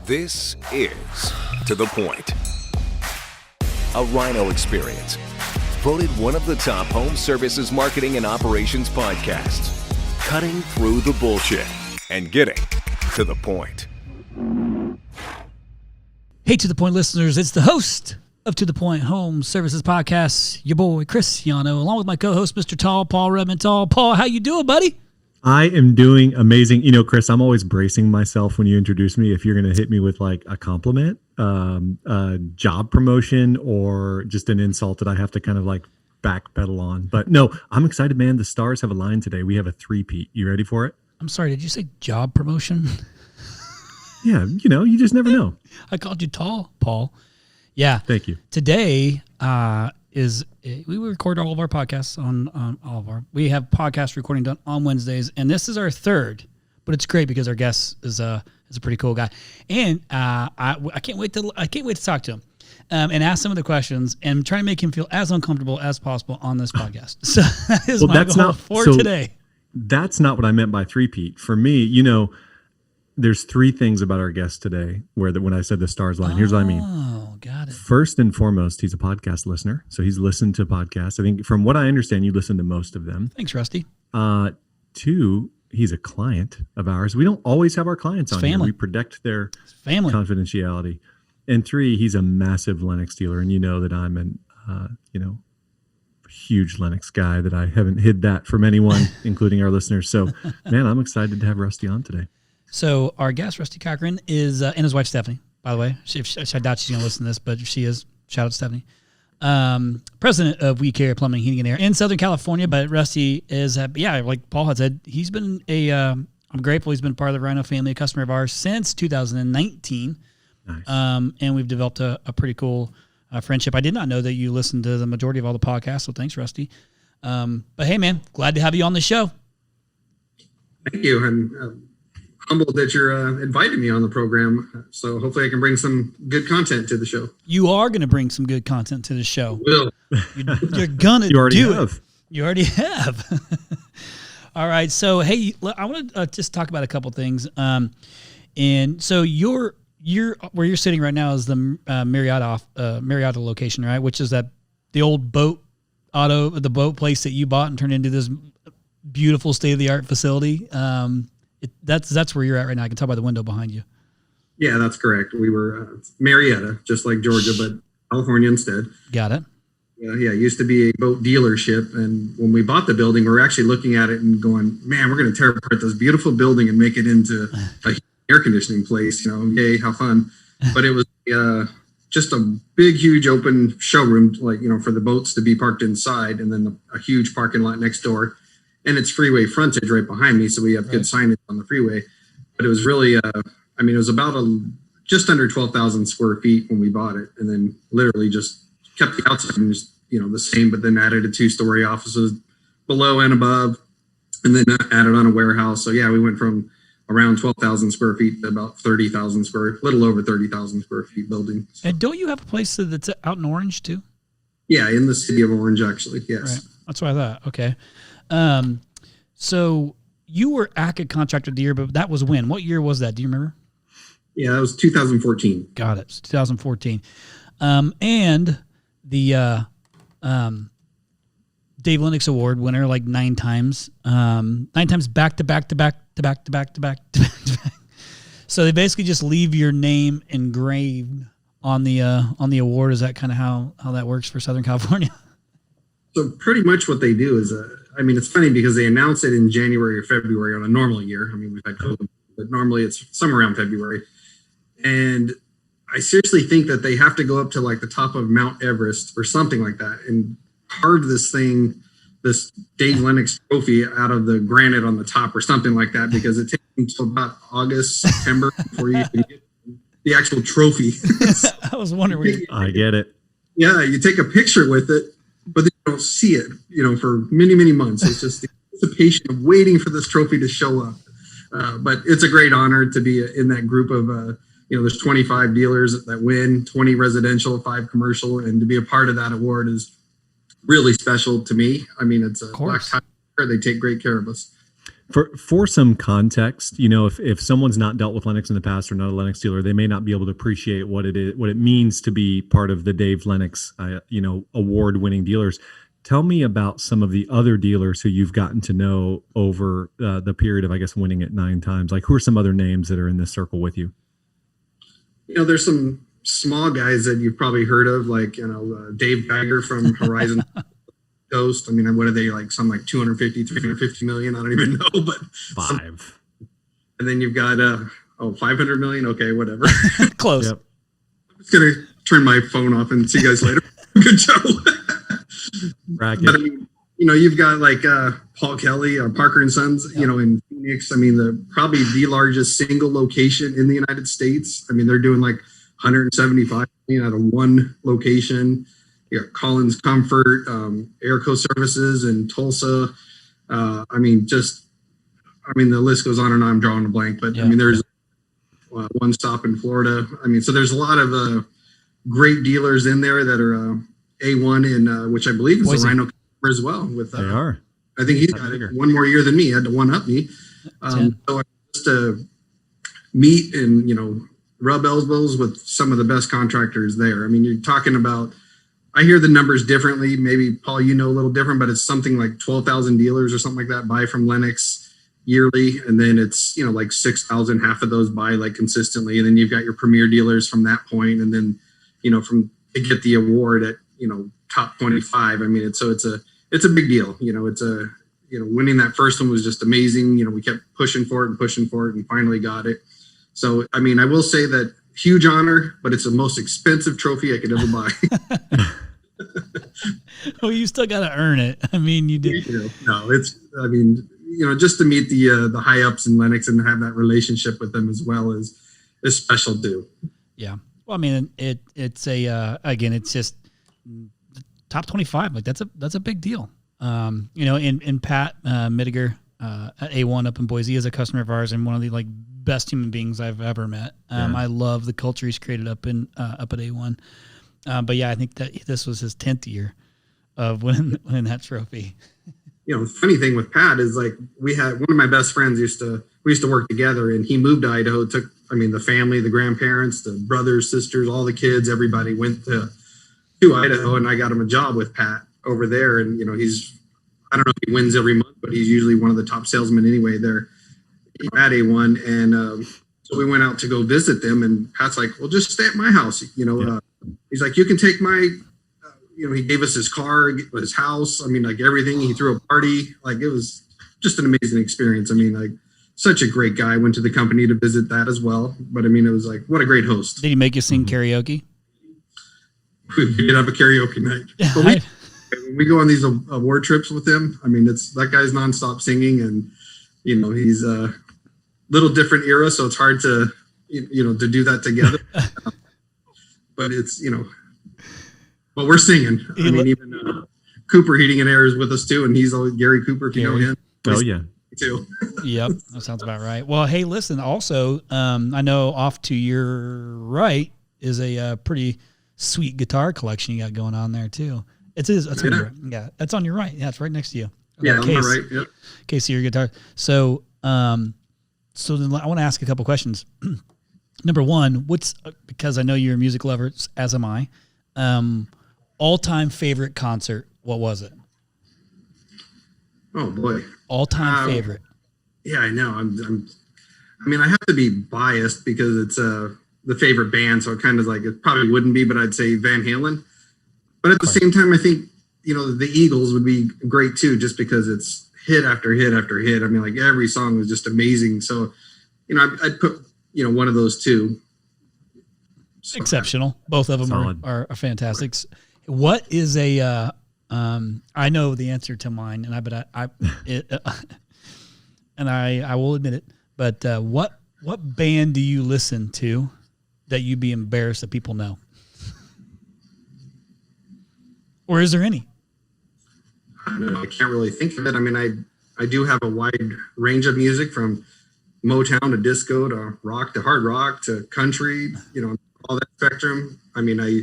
This is To The Point, a Rhino experience. Voted one of the top home services marketing and operations podcasts. Cutting through the bullshit and getting to the point. Hey, To The Point listeners, it's the host of To The Point Home Services Podcast, your boy Chris Yano, along with my co-host, Mr. Tall, Paul Redmond. Tall, Paul, how you doing, buddy? I am doing amazing. You know, Chris, I'm always bracing myself when you introduce me. If you're going to hit me with like a compliment, a job promotion, or just an insult that I have to kind of like backpedal on. But no, I'm excited, man. The stars have aligned today. We have a three-peat. You ready for it? I'm sorry, did you say job promotion? Yeah, you know, you just never know. I called you Tall, Paul. Yeah. Thank you. Today we record all of our podcasts on all of our. We have podcast recording done on Wednesdays, and this is our third. But it's great because our guest is a pretty cool guy, and I can't wait to talk to him and ask some of the questions and try to make him feel as uncomfortable as possible on this podcast. So that is my goal for today. That's not what I meant by three-peat. For me, you know, there's three things about our guest today when I said the stars line. Here's what I mean. Oh, got it. First and foremost, he's a podcast listener. So he's listened to podcasts. I think from what I understand, you listen to most of them. Thanks, Rusty. Two, he's a client of ours. We don't always have our clients on here. We protect their confidentiality. And three, he's a massive Lennox dealer. And you know that I'm an, huge Lennox guy, that I haven't hid that from anyone, including our listeners. So, man, I'm excited to have Rusty on today. So our guest, Rusty Cochran, is and his wife, Stephanie, by the way. I doubt she's going to listen to this, but if she is, shout out to Stephanie. President of We Care Plumbing, Heating, and Air in Southern California. But Rusty is, like Paul had said, he's been I'm grateful he's been part of the Rhino family, a customer of ours since 2019. Nice. And we've developed a pretty cool friendship. I did not know that you listened to the majority of all the podcasts, so thanks, Rusty. But hey, man, glad to have you on the show. Thank you. I'm humbled that you're inviting me on the program. So hopefully I can bring some good content to the show. You are going to bring some good content to the show. Will. You're going to do it. You already have. All right. So, hey, I want to just talk about a couple things. And so you're where you're sitting right now is the Marietta location, right? Which is the old boat place that you bought and turned into this beautiful state-of-the-art facility. That's where you're at right now. I can tell by the window behind you. Yeah, that's correct. We were Marietta, just like Georgia, but California instead. Got it. Yeah, it used to be a boat dealership. And when we bought the building, we were actually looking at it and going, man, we're going to tear apart this beautiful building and make it into a air conditioning place. You know, yay, how fun. But it was just a big, huge open showroom, like, you know, for the boats to be parked inside, and then a huge parking lot next door. And it's freeway frontage right behind me, so we have good signage on the freeway. But it was really, it was about just under 12,000 square feet when we bought it, and then literally just kept the outside and just, the same, but then added a 2-story offices below and above, and then added on a warehouse. So yeah, we went from around 12,000 square feet to about 30,000 little over 30,000 square feet building. So. And don't you have a place that's out in Orange too? Yeah, in the city of Orange, actually. Yes. Right. That's what I thought. Okay. So you were ACA Contractor of the Year, but that was when? What year was that? Do you remember? Yeah, that was 2014. Got it. 2014. And the Dave Lennox Award winner, like 9 times. 9 times back to back to back to back to back to back to back to back. So they basically just leave your name engraved on the award. Is that kind of how that works for Southern California? So pretty much what they do is, it's funny because they announce it in January or February on a normal year. I mean, we've had COVID, but normally it's somewhere around February. And I seriously think that they have to go up to like the top of Mount Everest or something like that and carve this Dave Lennox trophy out of the granite on the top or something like that, because it takes until about August, September before you can get the actual trophy. I was wondering. I get it. Yeah, you take a picture with it, but then you don't see it, for many, many months. It's just the anticipation of waiting for this trophy to show up. But it's a great honor to be in that group of, there's 25 dealers that win, 20 residential, 5 commercial, and to be a part of that award is really special to me. I mean, it's a black tie. They take great care of us. For some context, if someone's not dealt with Lennox in the past or not a Lennox dealer, they may not be able to appreciate what it means to be part of the Dave Lennox, award-winning dealers. Tell me about some of the other dealers who you've gotten to know over the period of, I guess, winning it 9 times. Like, who are some other names that are in this circle with you? There's some small guys that you've probably heard of, like, Dave Geiger from Horizon Coast. I mean, what are they, like, some like 250, 350 million? I don't even know, but 5. And then you've got 500 million. Okay, whatever. Close. Yep. I'm just gonna turn my phone off and see you guys later. Good show. Racket. But I mean, you've got like Paul Kelly or Parker and Sons, in Phoenix. I mean, probably the largest single location in the United States. I mean, they're doing like 175 million out of one location. You got Collins Comfort, Airco Services in Tulsa. The list goes on and on. I'm drawing a blank, but I mean, there's one stop in Florida. I mean, so there's a lot of great dealers in there that are A1 in, which I believe is Boise. a Rhino as well. With They are. I think he's got one more year than me. He had to one up me. So just to meet and rub elbows with some of the best contractors there. I mean, you're talking about. I hear the numbers differently. Maybe, Paul, a little different, but it's something like 12,000 dealers or something like that buy from Lennox yearly. And then it's, like 6,000, half of those buy like consistently. And then you've got your premier dealers from that point. And then, to get the award at, top 25. I mean, it's a big deal. Winning that first one was just amazing. We kept pushing for it and finally got it. So, I mean, I will say that huge honor, but it's the most expensive trophy I could ever buy. Well, you still got to earn it. I mean, you did. Just to meet the high ups in Lennox and have that relationship with them as well is special too. Yeah. Well, I mean, it's again, it's just top 25. Like that's a big deal. And Pat Mittiger at A1 up in Boise is a customer of ours and one of the like best human beings I've ever met. I love the culture he's created up at A1. But yeah, I think that this was his 10th year of winning that trophy. The funny thing with Pat is like we had one of my best friends we used to work together, and he moved to Idaho. The family, the grandparents, the brothers, sisters, all the kids, everybody went to Idaho, and I got him a job with Pat over there. And I don't know if he wins every month, but he's usually one of the top salesmen anyway there at A1. And so we went out to go visit them, and Pat's like, "Well, just stay at my house." He's like, "You can take my." He gave us his car, his house. I mean, like everything. He threw a party. Like it was just an amazing experience. I mean, like such a great guy. Went to the company to visit that as well. But I mean, it was like, what a great host. Did he make you sing karaoke? We did have a karaoke night. But when we go on these award trips with him, I mean, that guy's nonstop singing, and he's a little different era, so it's hard to to do that together. But it's but we're singing. I mean, even Cooper Heating and Air is with us too, and he's always Gary Cooper, if you know him. Oh yeah, too. Yep, that sounds about right. Well, hey, listen. Also, I know off to your right is a pretty sweet guitar collection you got going on there too. That's on your right. Yeah, that's on your right. Yeah, it's right next to you. Yeah, on my right. Yep. Case of your guitar. So, then I want to ask a couple questions. Number one, because I know you're a music lover, as am I. All-time favorite concert. What was it? Oh boy. All-time favorite. Yeah, I know. I have to be biased because it's the favorite band, so it kind of like it probably wouldn't be, but I'd say Van Halen. But at the same time, I think the Eagles would be great too, just because it's hit after hit after hit. I mean, like every song was just amazing. So, I'd put one of those two. So, exceptional. Both of them are fantastic. What is a? I know the answer to mine, and I will admit it. But what band do you listen to that you'd be embarrassed that people know? Or is there any? I can't really think of it. I mean, I do have a wide range of music from Motown to disco to rock to hard rock to country, all that spectrum. I mean, I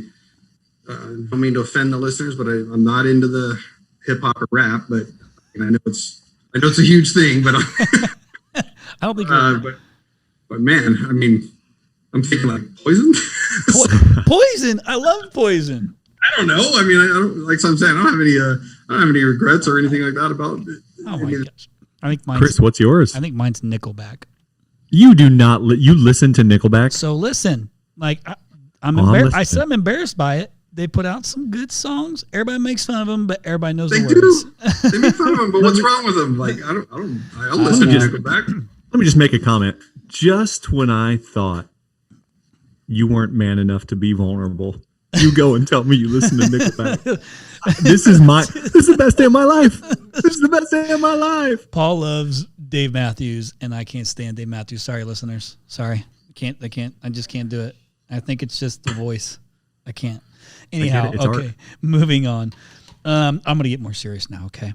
don't mean to offend the listeners, but I'm not into the hip hop or rap, but I know it's I know it's a huge thing, but I don't think. But man, I mean, I'm thinking like poison. Poison. I love poison. I don't know. I mean, I don't like. So I'm saying I don't have any regrets or anything like that about it. Oh my gosh! I think mine's, Chris, what's yours? I think mine's Nickelback. You do not. You listen to Nickelback? So listen, like I'm embarrassed. I said I'm embarrassed by it. They put out some good songs. Everybody makes fun of them, but everybody knows the words. They make fun of them, but what's wrong with them? Like I'll listen to Nickelback. Let me just make a comment. Just when I thought you weren't man enough to be vulnerable, you go and tell me you listen to Nickelback. This is the best day of my life. This is the best day of my life. Paul loves Dave Matthews, and I can't stand Dave Matthews. Sorry, listeners. Sorry. I just can't do it. I think it's just the voice. I can't. Anyhow, okay. Art. Moving on. I'm going to get more serious now, okay?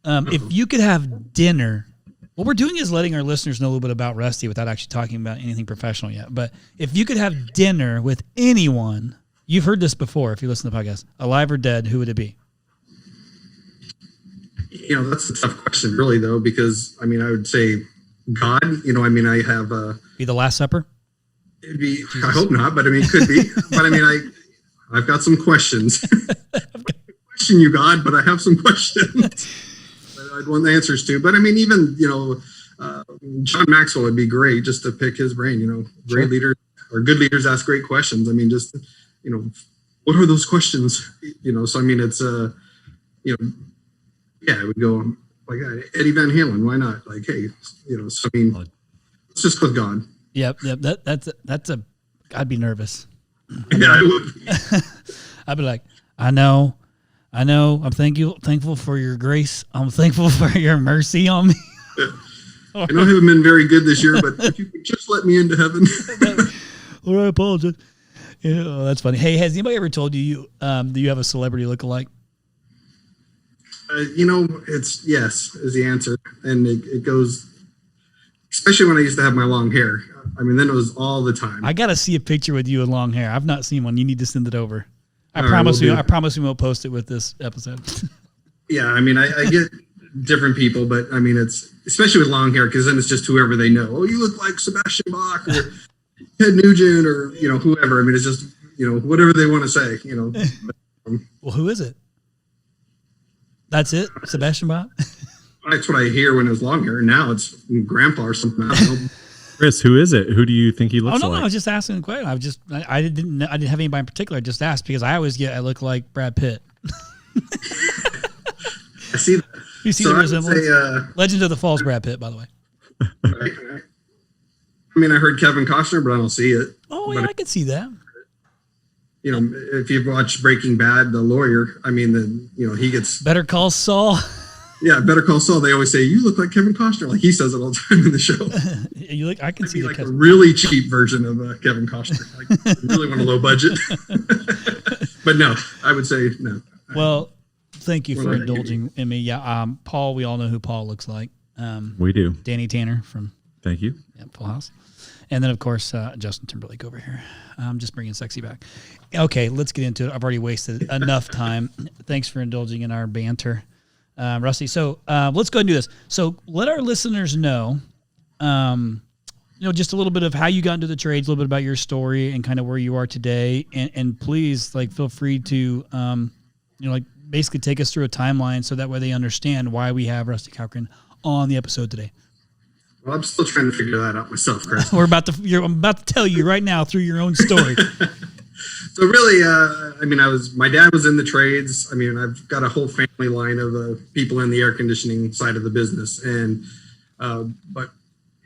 If you could have dinner, what we're doing is letting our listeners know a little bit about Rusty without actually talking about anything professional yet. But if you could have dinner with anyone, you've heard this before if you listen to the podcast, alive or dead, who would it be? You know, that's a tough question, really, though, because, I mean, I would say God. You know, I mean, I have... Be the Last Supper? It'd be... Jesus. I hope not, but, I mean, it could be. But, I mean, I've got some questions. I question you, God, but I have some questions that I'd want the answers to. But, I mean, even, you know, John Maxwell would be great just to pick his brain, you know. Great leaders or good leaders ask great questions. I mean, just, you know, what are those questions? You know, so, I mean, it's, you know, yeah, I would go like Eddie Van Halen. Why not? Like, hey, you know, so, I mean, it's just with God. Yep. That's a, I'd be nervous. Yeah, I would. I'd be like, I know. I'm thankful for your grace. I'm thankful for your mercy on me. I know I haven't been very good this year, but if you could just let me into heaven. All right, I apologize. Yeah, oh, that's funny. Hey, has anybody ever told you do you have a celebrity lookalike? You know, it's yes is the answer, and it goes. Especially when I used to have my long hair. I mean, then it was all the time. I got to see a picture with you with long hair. I've not seen one. You need to send it over. I promise we won't post it with this episode. Yeah, I mean, I get different people, but I mean, it's especially with long hair because then it's just whoever they know. Oh, you look like Sebastian Bach or Ted Nugent or, you know, whoever. I mean, it's just, you know, whatever they want to say, you know. Well, who is it? That's it? Sebastian Bach? That's what I hear when it was long hair. Now it's grandpa or something. I don't know. Chris, who is it? Who do you think he looks like? I was just asking a question. I didn't have anybody in particular. I just asked because I look like Brad Pitt. I see that. You see the resemblance? Legend of the Falls Brad Pitt, by the way. Right. I mean, I heard Kevin Costner, but I don't see it. Oh, yeah, I could see that. You know, if you've watched Breaking Bad, the lawyer, I mean, you know, he gets... Better Call Saul. Yeah, Better Call Saul. They always say, you look like Kevin Costner. Like he says it all the time in the show. I can see like a really cheap version of Kevin Costner. Like, I really want a low budget. But no, I would say no. Well, thank you for indulging in me. Yeah, Paul, we all know who Paul looks like. We do. Danny Tanner from... Thank you. Yeah, Full House. And then, of course, Justin Timberlake over here. I'm just bringing sexy back. Okay, let's get into it. I've already wasted enough time. Thanks for indulging in our banter, Rusty. So let's go ahead and do this. So let our listeners know, just a little bit of how you got into the trades, a little bit about your story and kind of where you are today. And please, feel free to, basically take us through a timeline so that way they understand why we have Rusty Cochran on the episode today. Well, I'm still trying to figure that out myself, Chris. I'm about to tell you right now through your own story. So really, my dad was in the trades. I mean, I've got a whole family line of people in the air conditioning side of the business. And, but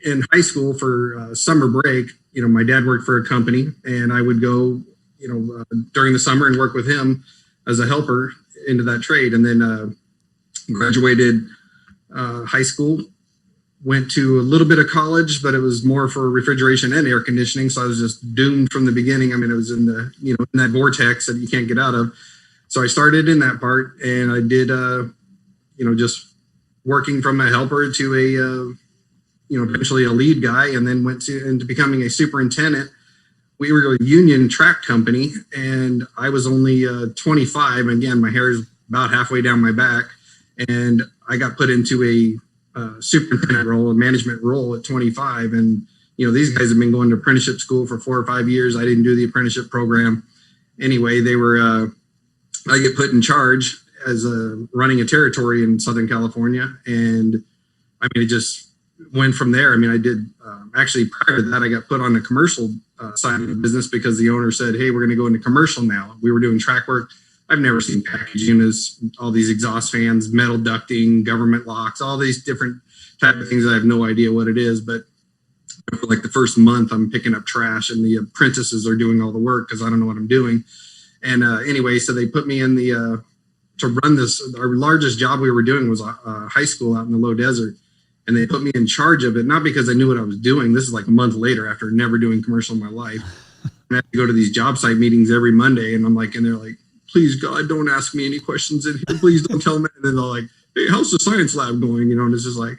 in high school for summer break, my dad worked for a company and I would go, during the summer and work with him as a helper into that trade. And then graduated high school. Went to a little bit of college, but it was more for refrigeration and air conditioning. So I was just doomed from the beginning. I mean, it was in the, in that vortex that you can't get out of. So I started in that part and I did, just working from a helper to a, eventually a lead guy, and then went into becoming a superintendent. We were a union track company and I was only 25. Again, my hair is about halfway down my back. And I got put into a superintendent role, a management role at 25. And, these guys have been going to apprenticeship school for 4 or 5 years. I didn't do the apprenticeship program. Anyway, I get put in charge as running a territory in Southern California. And I mean, it just went from there. I mean, I did actually prior to that, I got put on the commercial side of the business because the owner said, hey, we're going to go into commercial now. We were doing track work. I've never seen package units, all these exhaust fans, metal ducting, government locks, all these different type of things. I have no idea what it is, but for like the first month I'm picking up trash and the apprentices are doing all the work because I don't know what I'm doing. And anyway, so they put me in the to run this. Our largest job we were doing was a high school out in the low desert. And they put me in charge of it, not because I knew what I was doing. This is like a month later after never doing commercial in my life. And I have to go to these job site meetings every Monday. And I'm like, and they're like, please, God, don't ask me any questions in here. Please don't tell me. And then they're like, hey, how's the science lab going? And it's just like,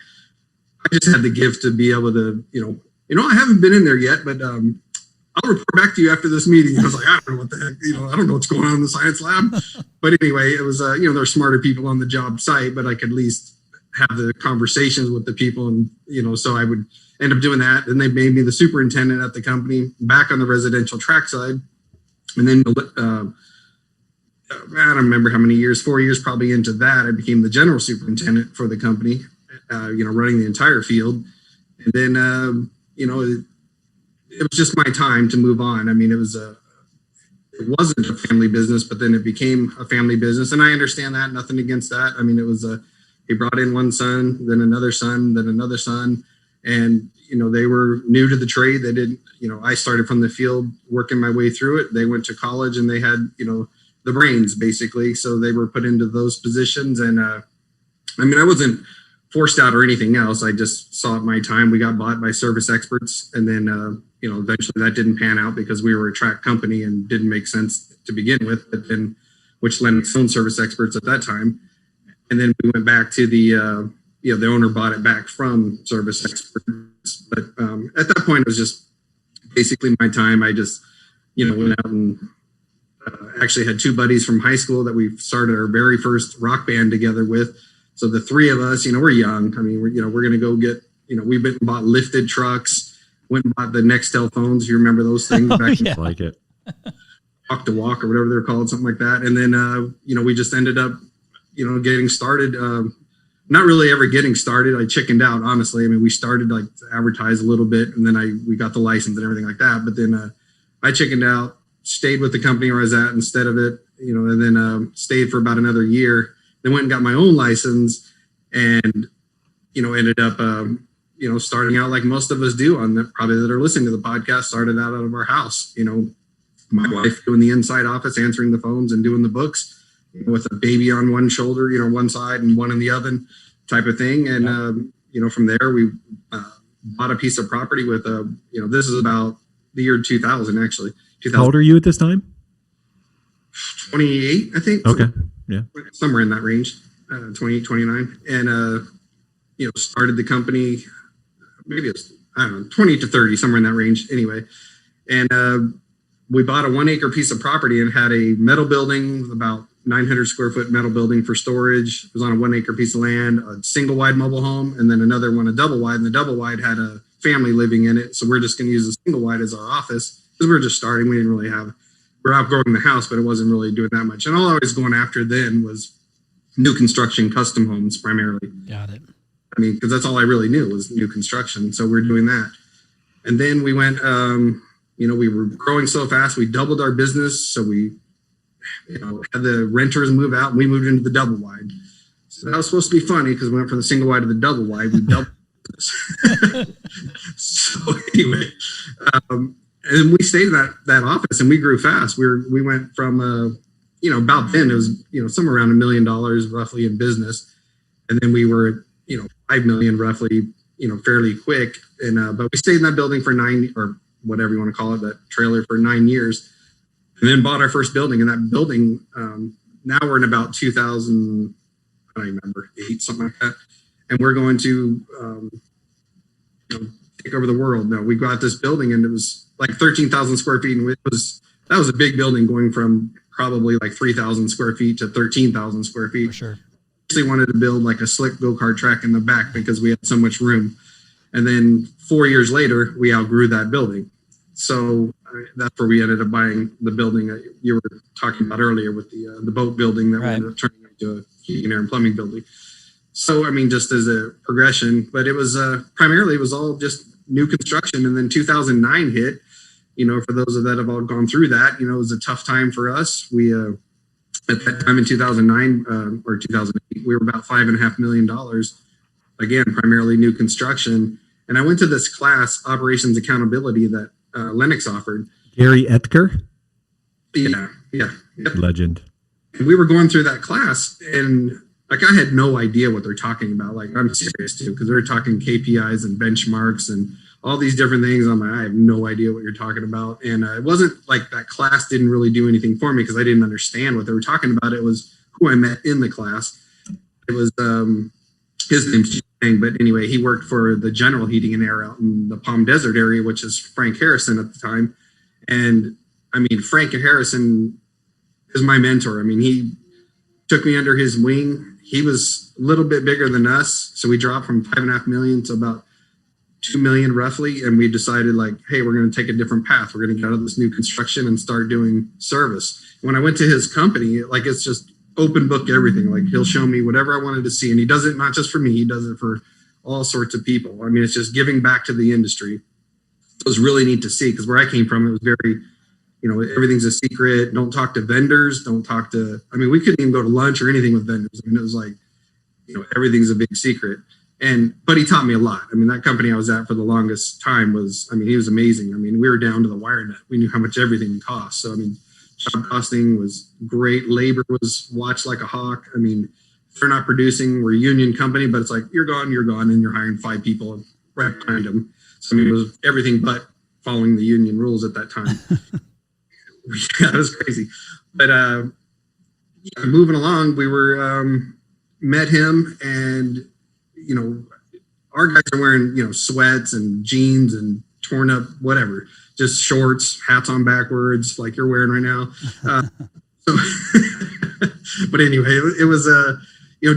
I just had the gift to be able to, I haven't been in there yet, but I'll report back to you after this meeting. And I was like, I don't know what the heck, I don't know what's going on in the science lab. But anyway, it was, there were smarter people on the job site, but I could at least have the conversations with the people. And, so I would end up doing that. And they made me the superintendent at the company back on the residential track side. And then, I don't remember how many years, 4 years probably into that, I became the general superintendent for the company, running the entire field. And then, it was just my time to move on. I mean, it wasn't a family business, but then it became a family business. And I understand that, nothing against that. I mean, it was he brought in one son, then another son, then another son. And, they were new to the trade. They didn't, I started from the field working my way through it. They went to college and they had, the brains basically. So they were put into those positions. And, I wasn't forced out or anything else. I just saw it my time. We got bought by Service Experts. And then, eventually that didn't pan out because we were a track company and didn't make sense to begin with, but then, which Lennox owned Service Experts at that time. And then we went back to the owner bought it back from Service Experts. But at that point, it was just basically my time. I just, went out and actually had 2 buddies from high school that we started our very first rock band together with. So the 3 of us, we're young. I mean, we're going to go get, we went and bought lifted trucks, went and bought the Nextel phones. You remember those things back in like it. Walk to Walk or whatever they're called, something like that. And then, we just ended up, getting started. Not really ever getting started. I chickened out, honestly. I mean, we started like to advertise a little bit and then we got the license and everything like that. But then I chickened out, stayed with the company where I was at instead of it, and then stayed for about another year. Then went and got my own license and, ended up, starting out like most of us do probably that are listening to the podcast, started out of our house, my wife doing the inside office, answering the phones and doing the books with a baby on one shoulder, one side and one in the oven type of thing. And, from there we bought a piece of property with this is about the year 2000, actually. 2000. How old are you at this time? 28, I think. Okay. Yeah. Somewhere in that range, 28, 29. And, started the company, maybe it's, 20 to 30, somewhere in that range anyway. And we bought a 1 acre piece of property and had a metal building, about 900 square foot metal building for storage. It was on a 1 acre piece of land, a single wide mobile home, and then another one, a double wide. And the double wide had a family living in it. So we're just going to use the single wide as our office because we were just starting. We didn't really we're outgrowing the house, but it wasn't really doing that much. And all I was going after then was new construction, custom homes primarily. Got it. I mean, because that's all I really knew was new construction. So we're doing that. And then we went, we were growing so fast, we doubled our business. So we, had the renters move out and we moved into the double wide. So that was supposed to be funny because we went from the single wide to the double wide. We doubled. So anyway, and we stayed in that office and we grew fast. We went from, about then it was, somewhere around $1 million roughly in business. And then we were, 5 million roughly, fairly quick. And, but we stayed in that building for 9 or whatever you want to call it, that trailer for 9 years and then bought our first building. And that building, now we're in about 2000, I don't remember, 8, something like that. And we're going to, take over the world. No, we got this building and it was like 13,000 square feet. And that was a big building going from probably like 3,000 square feet to 13,000 square feet. For sure. actually wanted to build like a slick go-kart track in the back because we had so much room. And then 4 years later, we outgrew that building. So that's where we ended up buying the building that you were talking about earlier with the boat building that we ended up turning into a heating, air, and plumbing building. So, I mean, just as a progression, but it was primarily, it was all just new construction. And then 2009 hit, for those that have all gone through that, it was a tough time for us. We, at that time in 2009 or 2008, we were about $5.5 million. Again, primarily new construction. And I went to this class, Operations Accountability, that Lennox offered. Gary Etker? Yeah. Yep. Legend. And we were going through that class, and like I had no idea what they're talking about. Like, I'm serious too, because they're talking KPIs and benchmarks and all these different things. I'm like, I have no idea what you're talking about. And it wasn't like that class didn't really do anything for me because I didn't understand what they were talking about. It was who I met in the class. It was his name's Chang, but anyway, he worked for the General Heating and Air out in the Palm Desert area, which is Frank Harrison at the time. And I mean, Frank Harrison is my mentor. I mean, he took me under his wing. He was a little bit bigger than us. So we dropped from $5.5 million to about $2 million roughly. And we decided like, hey, we're going to take a different path. We're going to get out of this new construction and start doing service. When I went to his company, like it's just open book everything. Like he'll show me whatever I wanted to see. And he does it not just for me, he does it for all sorts of people. I mean, it's just giving back to the industry. It was really neat to see because where I came from, it was very, everything's a secret. Don't talk to vendors. Don't talk to, we couldn't even go to lunch or anything with vendors. It was like, everything's a big secret. But he taught me a lot. That company I was at for the longest time was, he was amazing. We were down to the wire net. We knew how much everything cost. So, job costing was great. Labor was watched like a hawk. If they're not producing, we're a union company, but it's like, you're gone, and you're hiring 5 people right behind them. So, it was everything but following the union rules at that time. Yeah, it was crazy. But moving along, we were met him, and our guys are wearing sweats and jeans and torn up whatever, just shorts, hats on backwards, like you're wearing right now. But anyway, it was a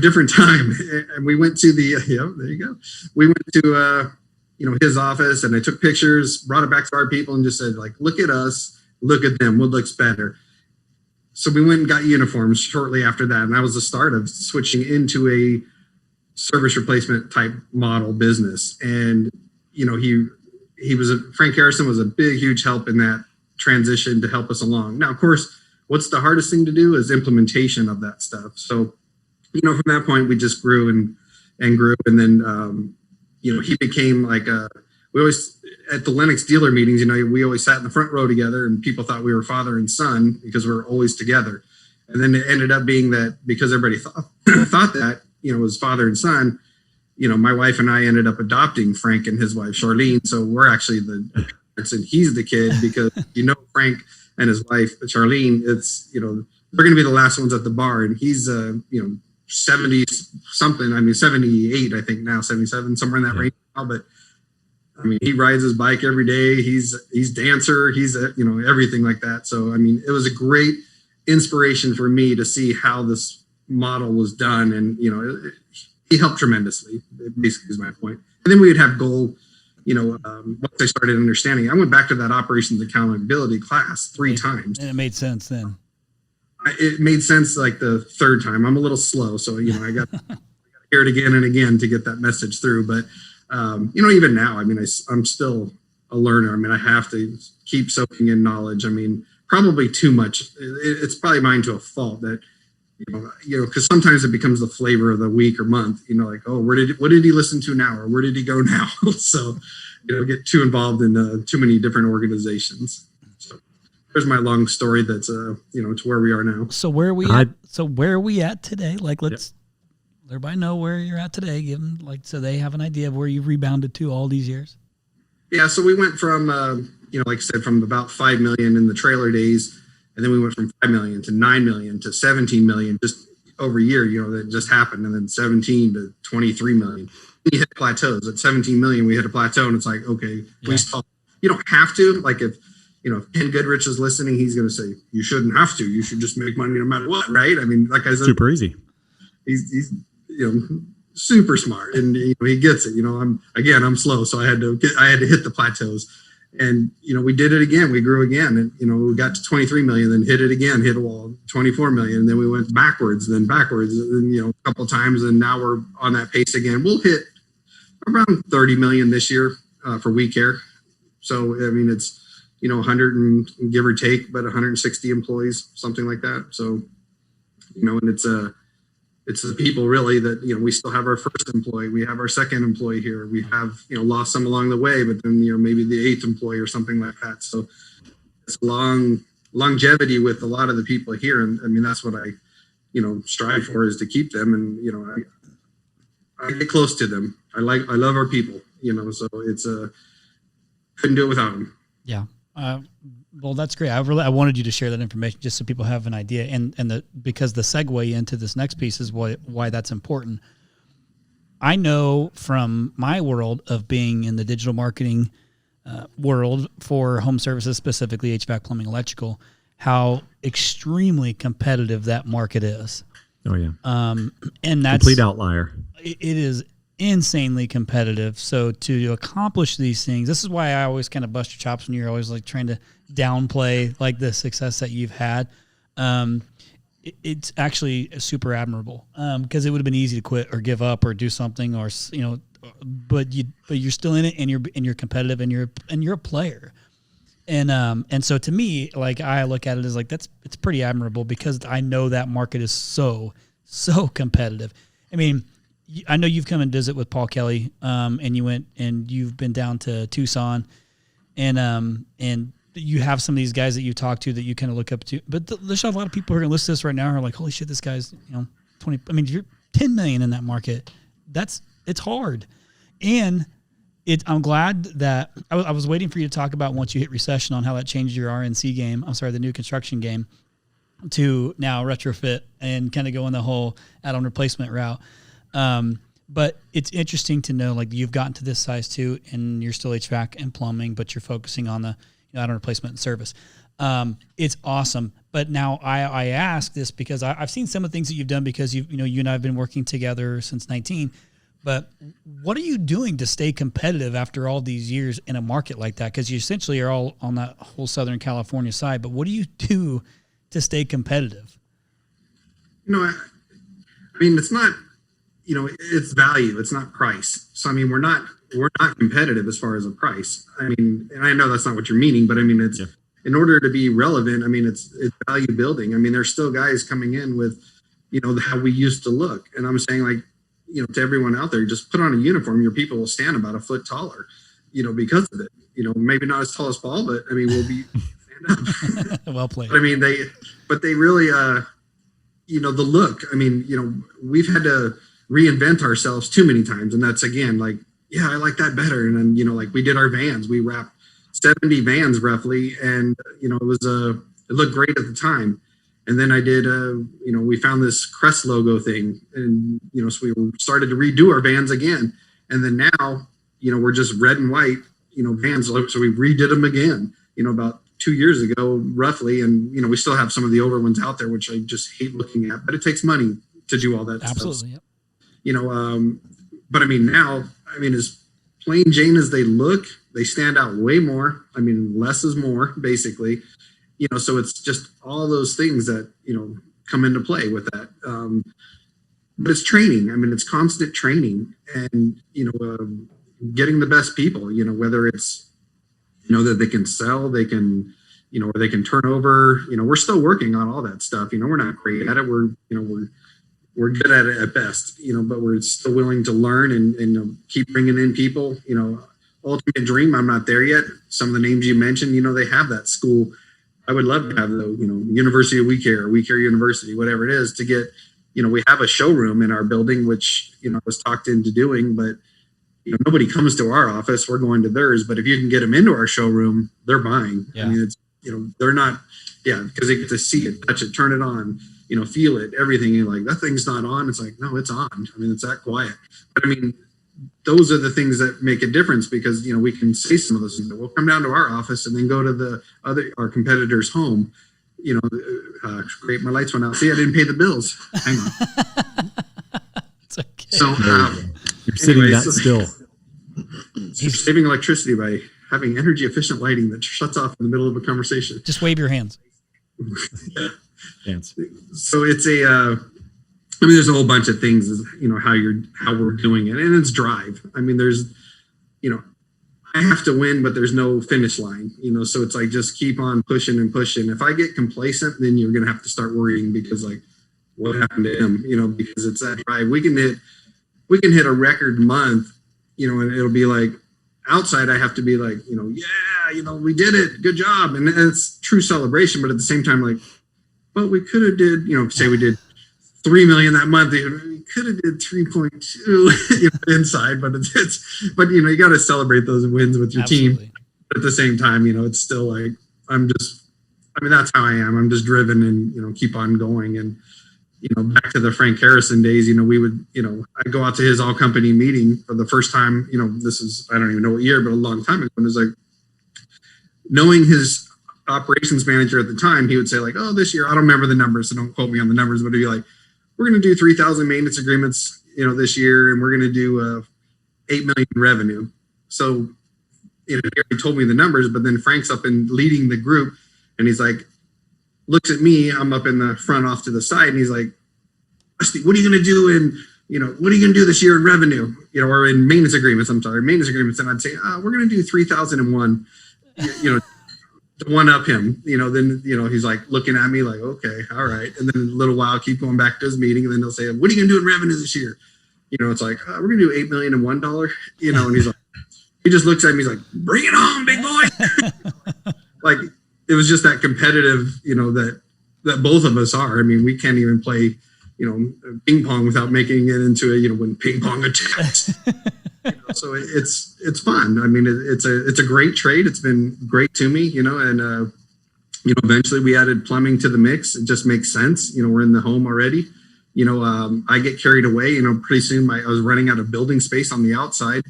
different time, and we went to the there you go. We went to his office, and I took pictures, brought it back to our people, and just said like, look at us. Look at them, what looks better. So we went and got uniforms shortly after that. And that was the start of switching into a service replacement type model business. And, Frank Harrison was a big, huge help in that transition to help us along. Now, of course, what's the hardest thing to do is implementation of that stuff. So, from that point, we just grew and grew. And then, he became like we always, at the Lennox dealer meetings, we always sat in the front row together, and people thought we were father and son because we were always together. And then it ended up being that because everybody thought that, it was father and son, my wife and I ended up adopting Frank and his wife, Charlene. So we're actually the parents and he's the kid because, Frank and his wife, Charlene, it's, they're going to be the last ones at the bar. And he's, 70 something, 78, I think now, 77, somewhere in that range now. But he rides his bike every day. He's dancer. He's, everything like that. So, it was a great inspiration for me to see how this model was done. And, he helped tremendously, basically is my point. And then we would have goal, once I started understanding, I went back to that operations accountability class 3 times. And it made sense then. It made sense like the 3rd time. I'm a little slow. So, I got to hear it again and again to get that message through. But, even now, I'm still a learner. I have to keep soaking in knowledge. Probably too much. It's probably mine to a fault that, because sometimes it becomes the flavor of the week or month, like, oh, what did he listen to now? Or where did he go now? So, get too involved in too many different organizations. So there's my long story. That's, to where we are now. So where are we at today? Like, let's, everybody know where you're at today. Give them so they have an idea of where you've rebounded to all these years. Yeah. So we went from, like I said, from about 5 million in the trailer days. And then we went from 5 million to 9 million to 17 million just over a year, that just happened. And then 17 to 23 million. We hit plateaus at 17 million. We hit a plateau and it's like, okay, we stop. You don't have to, like if Ken Goodrich is listening, he's going to say, you shouldn't have to, you should just make money no matter what. Right. Like I said, super easy. he's super smart, and he gets it. I'm slow, so I had to hit the plateaus, and we did it again. We grew again, and we got to 23 million, then hit it again, hit a wall, 24 million, and then we went backwards, and a couple of times, and now we're on that pace again. We'll hit around 30 million this year for We Care. So it's 100 and give or take, but 160 employees, something like that. So and it's the people really that we still have our first employee, we have our second employee here, we have lost some along the way, but then maybe the eighth employee or something like that. So it's longevity with a lot of the people here, and that's what I strive for, is to keep them, and I get close to them. I love our people, so it's couldn't do it without them. Yeah. Well, that's great. I wanted you to share that information just so people have an idea, because the segue into this next piece is why that's important. I know from my world of being in the digital marketing world for home services, specifically HVAC, plumbing, electrical, how extremely competitive that market is. Oh yeah. And that's complete outlier. It is insanely competitive. So to accomplish these things, this is why I always kind of bust your chops when you're always like trying to downplay like the success that you've had. It's actually super admirable, because it would have been easy to quit or give up or do something, or but you're still in it, and you're competitive, and you're a player. And so to me, like, I look at it as like, it's pretty admirable, because I know that market is so competitive. I mean, I know you've come and visit with Paul Kelly, and you've been down to Tucson, and you have some of these guys that you talk to that you kind of look up to. But there's a lot of people who are going to listen to this right now who are like, holy shit, this guy's 20. I mean, you're 10 million in that market. It's hard, and I'm glad that I was waiting for you to talk about, once you hit recession, on how that changed your RNC game. I'm sorry, the new construction game, to now retrofit and kind of go in the whole add-on replacement route. But it's interesting to know, like, you've gotten to this size too, and you're still HVAC and plumbing, but you're focusing on the add-on replacement and service. It's awesome. But now I ask this because I've seen some of the things that you've done, because you and I have been working together since 19. But what are you doing to stay competitive after all these years in a market like that? Because you essentially are all on that whole Southern California side. But what do you do to stay competitive? I mean, it's not, it's value. It's not price. So, I mean, we're not competitive as far as a price. I mean, and I know that's not what you're meaning, but I mean, it's in order to be relevant. I mean, it's value building. I mean, there's still guys coming in with, how we used to look. And I'm saying, like, to everyone out there, just put on a uniform. Your people will stand about a foot taller, because of it. Maybe not as tall as Paul, but I mean, we'll be stand up. Well played. But, I mean, they really, the look. I mean, we've had to reinvent ourselves too many times, and that's, again, like, yeah, I like that better. And then, like, we did our vans. We wrapped 70 vans roughly, and it looked great at the time. And then I did, we found this crest logo thing, and, so we started to redo our vans again. And then now, we're just red and white, vans. So we redid them again, about 2 years ago, roughly. And, we still have some of the older ones out there, which I just hate looking at, but it takes money to do all that Absolutely, stuff. Yep. But I mean, now, as plain Jane as they look, they stand out way more. I mean, less is more, basically. So it's just all those things that, come into play with that. But it's training. I mean, it's constant training, and, getting the best people, whether it's, that they can sell, they can, or they can turn over, we're still working on all that stuff. We're not great at it. We're good at it at best, but we're still willing to learn and keep bringing in people. Ultimate dream, I'm not there yet. Some of the names you mentioned, they have that school. I would love to have the, University of We Care University, whatever it is, to get, we have a showroom in our building, which, I was talked into doing, but, nobody comes to our office. We're going to theirs. But if you can get them into our showroom, they're buying. Yeah. I mean, it's, they're not, because they get to see it, touch it, turn it on, feel it, everything. And like, that thing's not on. It's like, no, it's on. I mean, it's that quiet. But I mean, those are the things that make a difference, because, we can say some of those things. We'll come down to our office and then go to our competitor's home. Great, my lights went out. See, I didn't pay the bills. Hang on. So, you're sitting anyway, that still. He's saving electricity by having energy efficient lighting that shuts off in the middle of a conversation. Just wave your hands. Dance. So it's there's a whole bunch of things, how we're doing it, and it's drive. I mean, there's, I have to win, but there's no finish line, so it's like, just keep on pushing and pushing. If I get complacent, then you're going to have to start worrying, because like, what happened to him, because it's that drive. We can hit a record month, and it'll be like, outside I have to be like, we did it, good job. And it's true celebration, but at the same time, like, but we could have did, say we did 3 million that month, we could have did 3.2 inside, but but you got to celebrate those wins with your Absolutely. team. But at the same time, it's still like, that's how I am. I'm just driven and, keep on going. And, back to the Frank Harrison days, we would, I'd go out to his all company meeting for the first time, this is, I don't even know what year, but a long time ago. And it was like, knowing his operations manager at the time, he would say like, oh, this year, I don't remember the numbers, so don't quote me on the numbers, but he'd be like, we're going to do 3,000 maintenance agreements, this year, and we're going to do 8 million in revenue. So, he already told me the numbers, but then Frank's up and leading the group, and he's like, looks at me, I'm up in the front off to the side, and he's like, Rusty, what are you going to do what are you going to do this year in revenue, or in maintenance agreements? And I'd say, we're going to do 3,001, to one up him, then, he's like looking at me like, okay, all right. And then a little while, keep going back to his meeting. And then they'll say, what are you going to do in revenue this year? It's like, we're going to do $8 million and $1, and he's like, he just looks at me, he's like, bring it on, big boy. Like, it was just that competitive, that both of us are. I mean, we can't even play, ping pong without making it into when ping pong attacks. So it's fun. I mean, it's a great trade. It's been great to me, and eventually we added plumbing to the mix. It just makes sense. We're in the home already. I get carried away. Pretty soon I was running out of building space on the outside,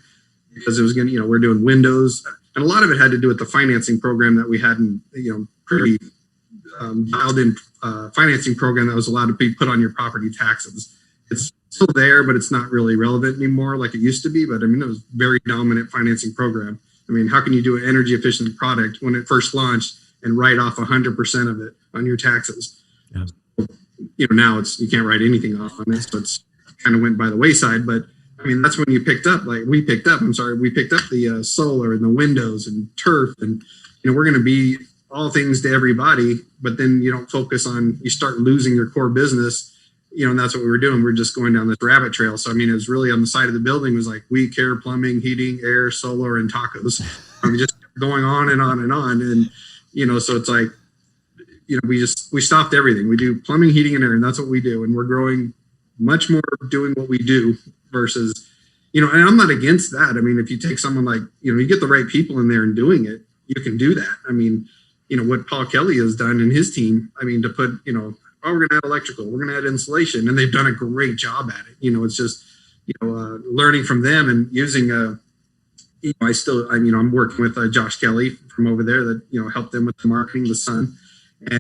because it was we're doing windows. And a lot of it had to do with the financing program that we had, pretty dialed in financing program that was allowed to be put on your property taxes. It's still there, but it's not really relevant anymore like it used to be. But I mean, it was a very dominant financing program. I mean, how can you do an energy efficient product when it first launched and write off 100% of it on your taxes? Yeah. Now you can't write anything off on it. So it's kind of went by the wayside, but I mean, that's when we picked up the solar and the windows and turf, and, we're going to be all things to everybody, but then you don't focus on, you start losing your core business, and that's what we were doing. We're just going down this rabbit trail. So, I mean, it was really on the side of the building was like, we care, plumbing, heating, air, solar, and tacos. I mean, just going on and on and on. And, so it's like, we stopped everything. We do plumbing, heating, and air, and that's what we do. And we're growing much more doing what we do versus, and I'm not against that. I mean, if you take someone like, you get the right people in there and doing it, you can do that. I mean, what Paul Kelly has done and his team, I mean, to put, we're going to add electrical, we're going to add insulation, and they've done a great job at it. It's just, learning from them and using, I'm working with Josh Kelly from over there that, helped them with the marketing, the Sun.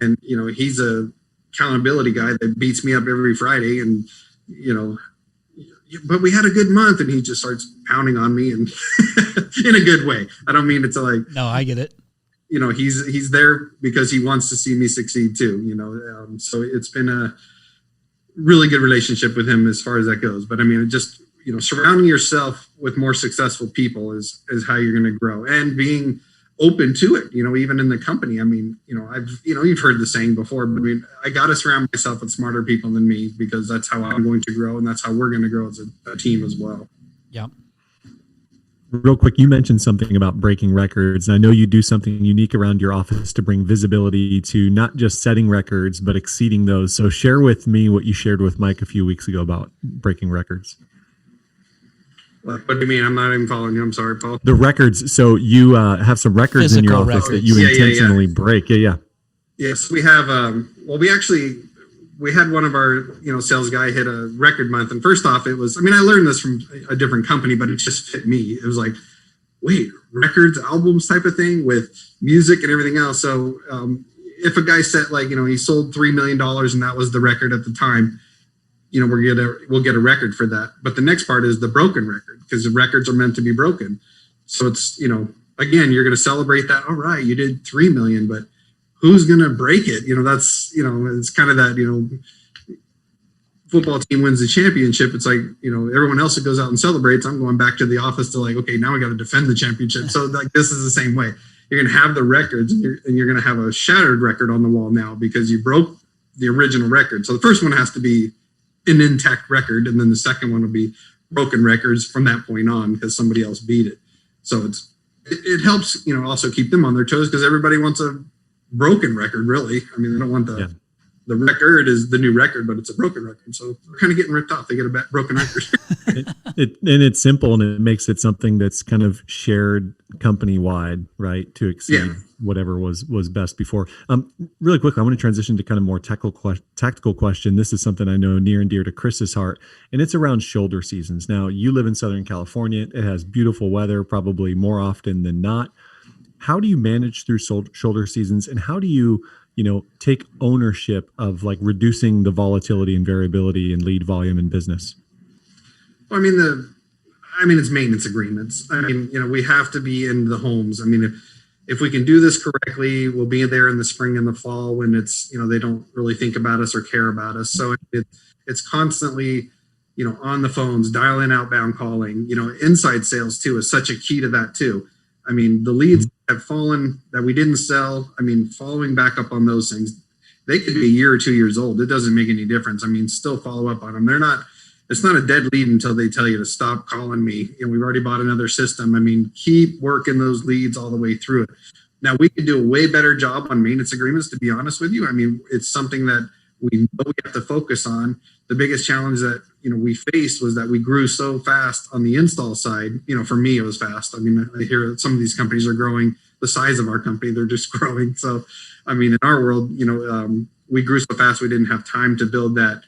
And, he's a accountability guy that beats me up every Friday, and, but we had a good month, and he just starts pounding on me, and in a good way. I don't mean it to like, no, I get it. He's there because he wants to see me succeed too, so it's been a really good relationship with him as far as that goes. But I mean, it just, surrounding yourself with more successful people is how you're going to grow, and being open to it, even in the company. I mean, you've heard the saying before, but I mean, I got to surround myself with smarter people than me, because that's how I'm going to grow, and that's how we're going to grow as a team as well. Yeah. Real quick, you mentioned something about breaking records, and I know you do something unique around your office to bring visibility to not just setting records, but exceeding those. So share with me what you shared with Mike a few weeks ago about breaking records. What do you mean? I'm not even following you. I'm sorry, Paul. The records. So you have some records Physical in your office records that you intentionally break. Yeah. Yes, we have. We had one of our, sales guy hit a record month. And first off, it was, I learned this from a different company, but it just fit me. It was like, wait, records, albums type of thing with music and everything else. So if a guy said he sold $3 million and that was the record at the time, we'll get a record for that. But the next part is the broken record, because the records are meant to be broken. So it's, again, you're going to celebrate that. All right, you did 3 million, but who's going to break it? That's, it's kind of that, football team wins the championship. It's like, everyone else that goes out and celebrates, I'm going back to the office to like, okay, now we got to defend the championship. So like, this is the same way. You're going to have the records, and you're going to have a shattered record on the wall now because you broke the original record. So the first one has to be an intact record, and then the second one will be broken records from that point on because somebody else beat it. So it helps, also keep them on their toes, because everybody wants a broken record, really. I mean, they don't want the record is the new record, but it's a broken record. So they're kind of getting ripped off. They get a broken record. And it's simple, and it makes it something that's kind of shared company wide, right? To exceed whatever was best before. Really quickly, I want to transition to kind of more tactical question. This is something I know near and dear to Chris's heart, and it's around shoulder seasons. Now, you live in Southern California. It has beautiful weather, probably more often than not. How do you manage through shoulder seasons, and how do you take ownership of like reducing the volatility and variability in lead volume in business? Well, I mean, it's maintenance agreements. I mean, we have to be in the homes. I mean, if we can do this correctly, we'll be there in the spring and the fall when it's, they don't really think about us or care about us. So it's constantly, on the phones, dialing, outbound calling, inside sales too is such a key to that too. I mean, the leads have fallen that we didn't sell. I mean, following back up on those things, they could be a year or 2 years old. It doesn't make any difference. I mean, still follow up on them. It's not a dead lead until they tell you to stop calling me. We've already bought another system. I mean, keep working those leads all the way through it. Now, we could do a way better job on maintenance agreements, to be honest with you. I mean, it's something that we know we have to focus on. The biggest challenge that, we faced was that we grew so fast on the install side. For me, it was fast. I mean, I hear some of these companies are growing the size of our company. They're just growing. So, I mean, in our world, we grew so fast, we didn't have time to build that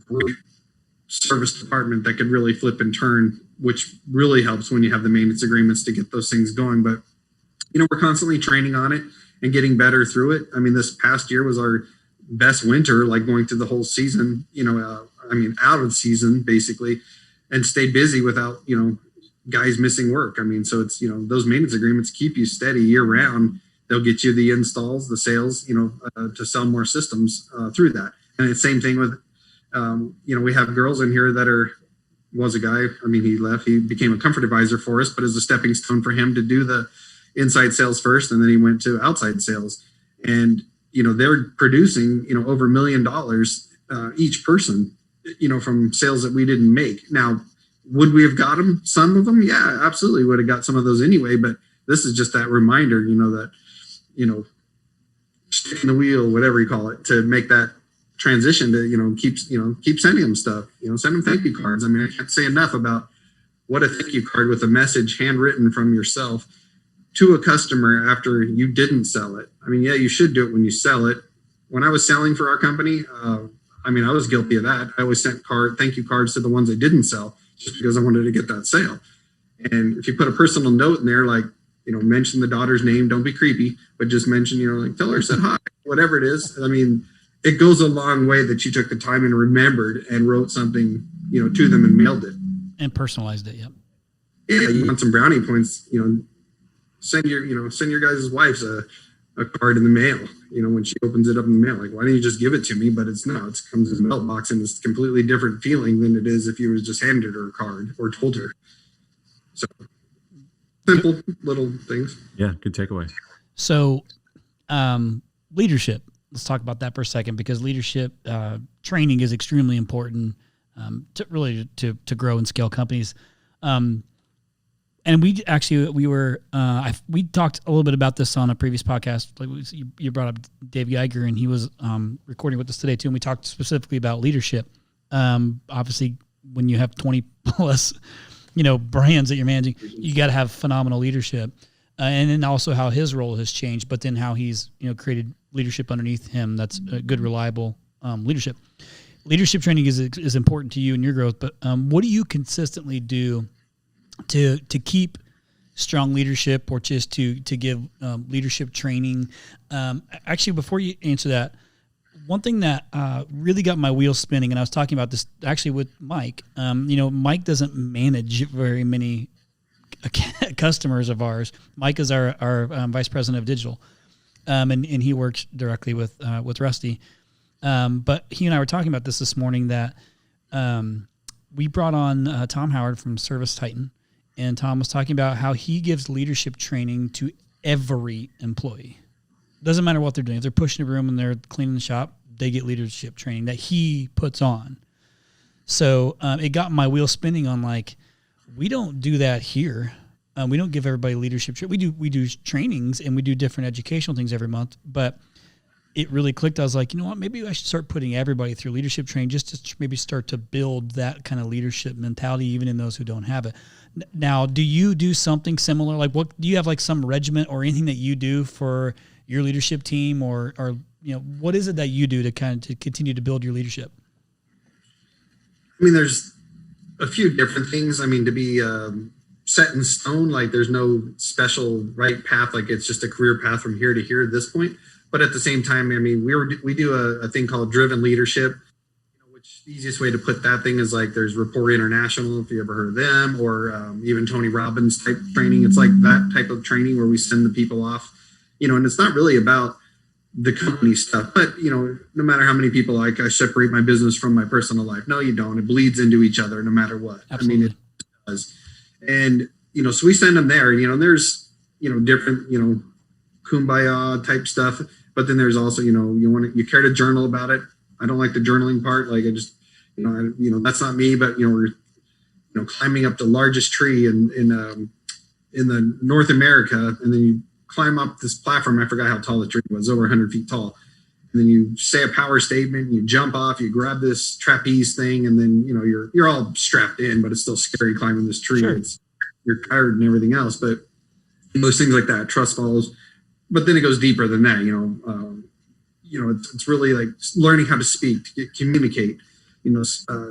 great service department that could really flip and turn, which really helps when you have the maintenance agreements to get those things going. But, we're constantly training on it and getting better through it. I mean, this past year was our best winter, like going through the whole season, out of season basically, and stay busy without, guys missing work. I mean, so it's, those maintenance agreements keep you steady year round. They'll get you the installs, the sales, to sell more systems through that. And the same thing with, we have girls in here that was a guy. I mean, he left, he became a comfort advisor for us, but as a stepping stone for him to do the inside sales first. And then he went to outside sales, and, they're producing, over $1 million each person, from sales that we didn't make. Now, would we have got them? Some of them? Yeah, absolutely would have got some of those anyway. But this is just that reminder, that, stick in the wheel, whatever you call it, to make that transition to, keep sending them stuff, send them thank you cards. I mean, I can't say enough about what a thank you card with a message handwritten from yourself to a customer after you didn't sell it. I mean, yeah, you should do it when you sell it. When I was selling for our company, I was guilty of that. I always sent thank you cards to the ones I didn't sell just because I wanted to get that sale. And if you put a personal note in there, like, mention the daughter's name, don't be creepy, but just mention, like, tell her I said hi, whatever it is. I mean, it goes a long way that you took the time and remembered and wrote something, to them and mailed it. And personalized it, yep. Yeah, you want some brownie points, send your guys' wives a card in the mail, when she opens it up in the mail. Like, why don't you just give it to me? But it comes in a mailbox, and it's a completely different feeling than it is if you was just handed her a card or told her. So simple little things. Yeah, good takeaway. So leadership. Let's talk about that for a second, because leadership training is extremely important to grow and scale companies. And we talked a little bit about this on a previous podcast. Like you brought up Dave Geiger, and he was recording with us today too. And we talked specifically about leadership. Obviously, when you have 20 plus, brands that you're managing, you got to have phenomenal leadership. And then also how his role has changed, but then how he's created leadership underneath him. That's a good, reliable leadership. Leadership training is important to you and your growth. But what do you consistently do to keep strong leadership, or just to give leadership training? Actually, before you answer that, One thing that really got my wheels spinning, and I was talking about this actually with Mike. Mike doesn't manage very many customers of ours. Mike is our vice president of digital, and he works directly with Rusty. But he and I were talking about this morning that we brought on Tom Howard from Service Titan, and Tom was talking about how he gives leadership training to every employee. Doesn't matter what they're doing. If they're pushing a room and they're cleaning the shop, they get leadership training that he puts on. So it got my wheel spinning on like, we don't do that here. We don't give everybody leadership training. We do trainings and we do different educational things every month, but it really clicked. I was like, you know what, maybe I should start putting everybody through leadership training just to maybe start to build that kind of leadership mentality, even in those who don't have it. Now, do you do something similar? Like, what do you have, like some regiment or anything that you do for your leadership team, or what is it that you do to continue to build your leadership? I mean, there's a few different things. I mean, to be set in stone, like there's no special right path, like it's just a career path from here to here at this point. But at the same time, I mean, we do a thing called driven leadership, which the easiest way to put that thing is like there's Rapport International, if you ever heard of them, or even Tony Robbins type training. It's like that type of training where we send the people off, and it's not really about the company stuff, but no matter how many people, like I separate my business from my personal life. No, you don't. It bleeds into each other no matter what. Absolutely. I mean, it does. And, so we send them there, there's, different, kumbaya type stuff. But then there's also, you care to journal about it. I don't like the journaling part. Like I just, that's not me. But we're, climbing up the largest tree in the North America, and then you climb up this platform. I forgot how tall the tree was, over 100 feet tall. And then you say a power statement. You jump off. You grab this trapeze thing, and then you're all strapped in, but it's still scary climbing this tree. Sure. You're tired and everything else. But most things like that, trust falls. But then it goes deeper than that, it's really like learning how to speak, to communicate,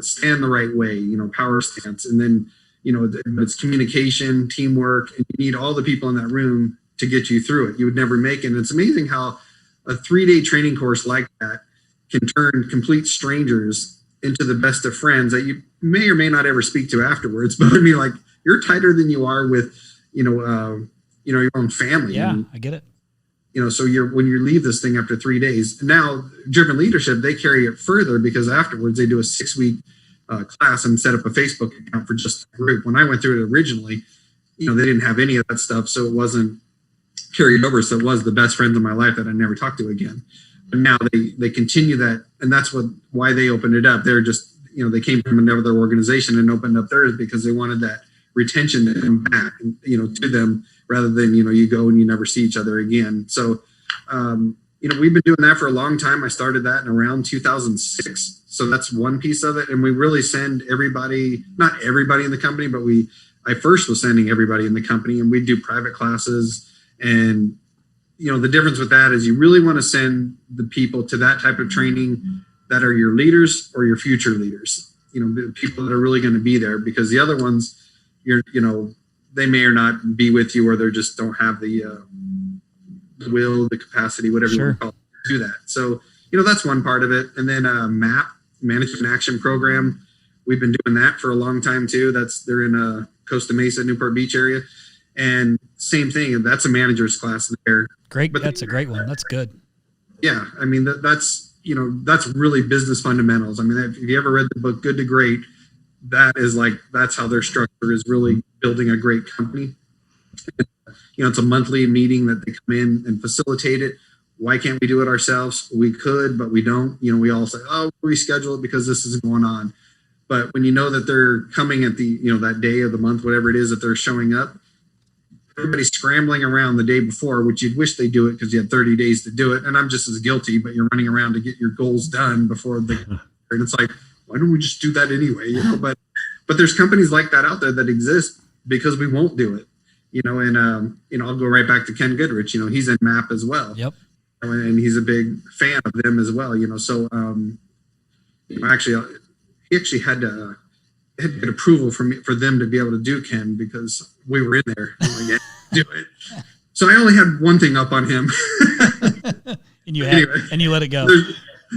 stand the right way, power stance. And then, it's communication, teamwork, and you need all the people in that room to get you through it. You would never make it. And it's amazing how a 3-day training course like that can turn complete strangers into the best of friends that you may or may not ever speak to afterwards. But I mean, like, you're tighter than you are with, your own family. Yeah, and, I get it. So when you leave this thing after 3 days, now driven leadership, they carry it further because afterwards they do a 6-week class and set up a Facebook account for just the group. When I went through it originally, they didn't have any of that stuff. So it wasn't carried over. So it was the best friends of my life that I never talked to again. But now they continue that. And that's why they opened it up. They're just, they came from another organization and opened up theirs because they wanted that retention to come back, to them, rather than, you go and you never see each other again. So, we've been doing that for a long time. I started that in around 2006. So that's one piece of it. And we really send everybody, not everybody in the company, but I first was sending everybody in the company, and we do private classes. And, the difference with that is you really want to send the people to that type of training that are your leaders or your future leaders, the people that are really going to be there, because the other ones, they may or not be with you, or they just don't have the will, the capacity, whatever you want to call it, to do that. So, that's one part of it. And then MAP, Management Action Program. We've been doing that for a long time too. They're in Costa Mesa, Newport Beach area. And same thing. That's a manager's class there. Great. But that's a great one. That's good. Yeah. I mean, that's really business fundamentals. I mean, if you ever read the book, Good to Great, that's how their structure is really building a great company. It's a monthly meeting that they come in and facilitate it. Why can't we do it ourselves? We could, but we don't. We all say, oh, we reschedule it because this isn't going on. But when you know that they're coming at the, that day of the month, whatever it is that they're showing up, everybody's scrambling around the day before, which you'd wish they do it because you had 30 days to do it. And I'm just as guilty, but you're running around to get your goals done before and it's like, why don't we just do that anyway? But there's companies like that out there that exist because we won't do it, and I'll go right back to Ken Goodrich, he's in MAP as well. Yep. And he's a big fan of them as well, so, actually, he actually had to get approval for them to be able to do Ken because we were in there. I'm like, yeah, do it. So I only had one thing up on him. and you let it go.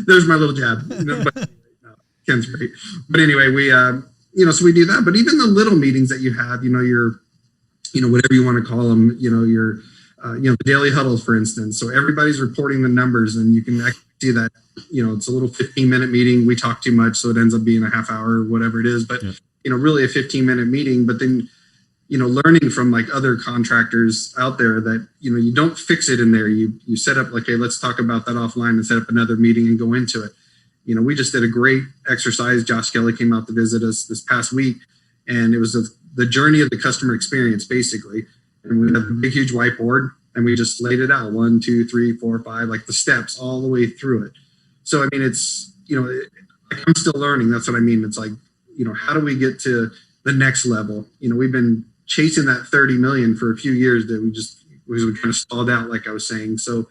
There's my little jab. But, no, Ken's great. But anyway, we, so we do that. But even the little meetings that you have, your, whatever you want to call them, your, the daily huddles, for instance. So everybody's reporting the numbers, and you can actually see that, it's a little 15-minute meeting. We talk too much, so it ends up being a half hour or whatever it is. But, really a 15-minute meeting. But then, learning from like other contractors out there that, you don't fix it in there. You set up like, hey, let's talk about that offline and set up another meeting and go into it. We just did a great exercise. Josh Kelly came out to visit us this past week, and it was the journey of the customer experience, basically. And we had a big, huge whiteboard, and we just laid it out 1, 2, 3, 4, 5, like the steps all the way through it. So, I mean, it's, like I'm still learning. That's what I mean. It's like, how do we get to the next level? We've been chasing that 30 million for a few years that we kind of stalled out, like I was saying. So,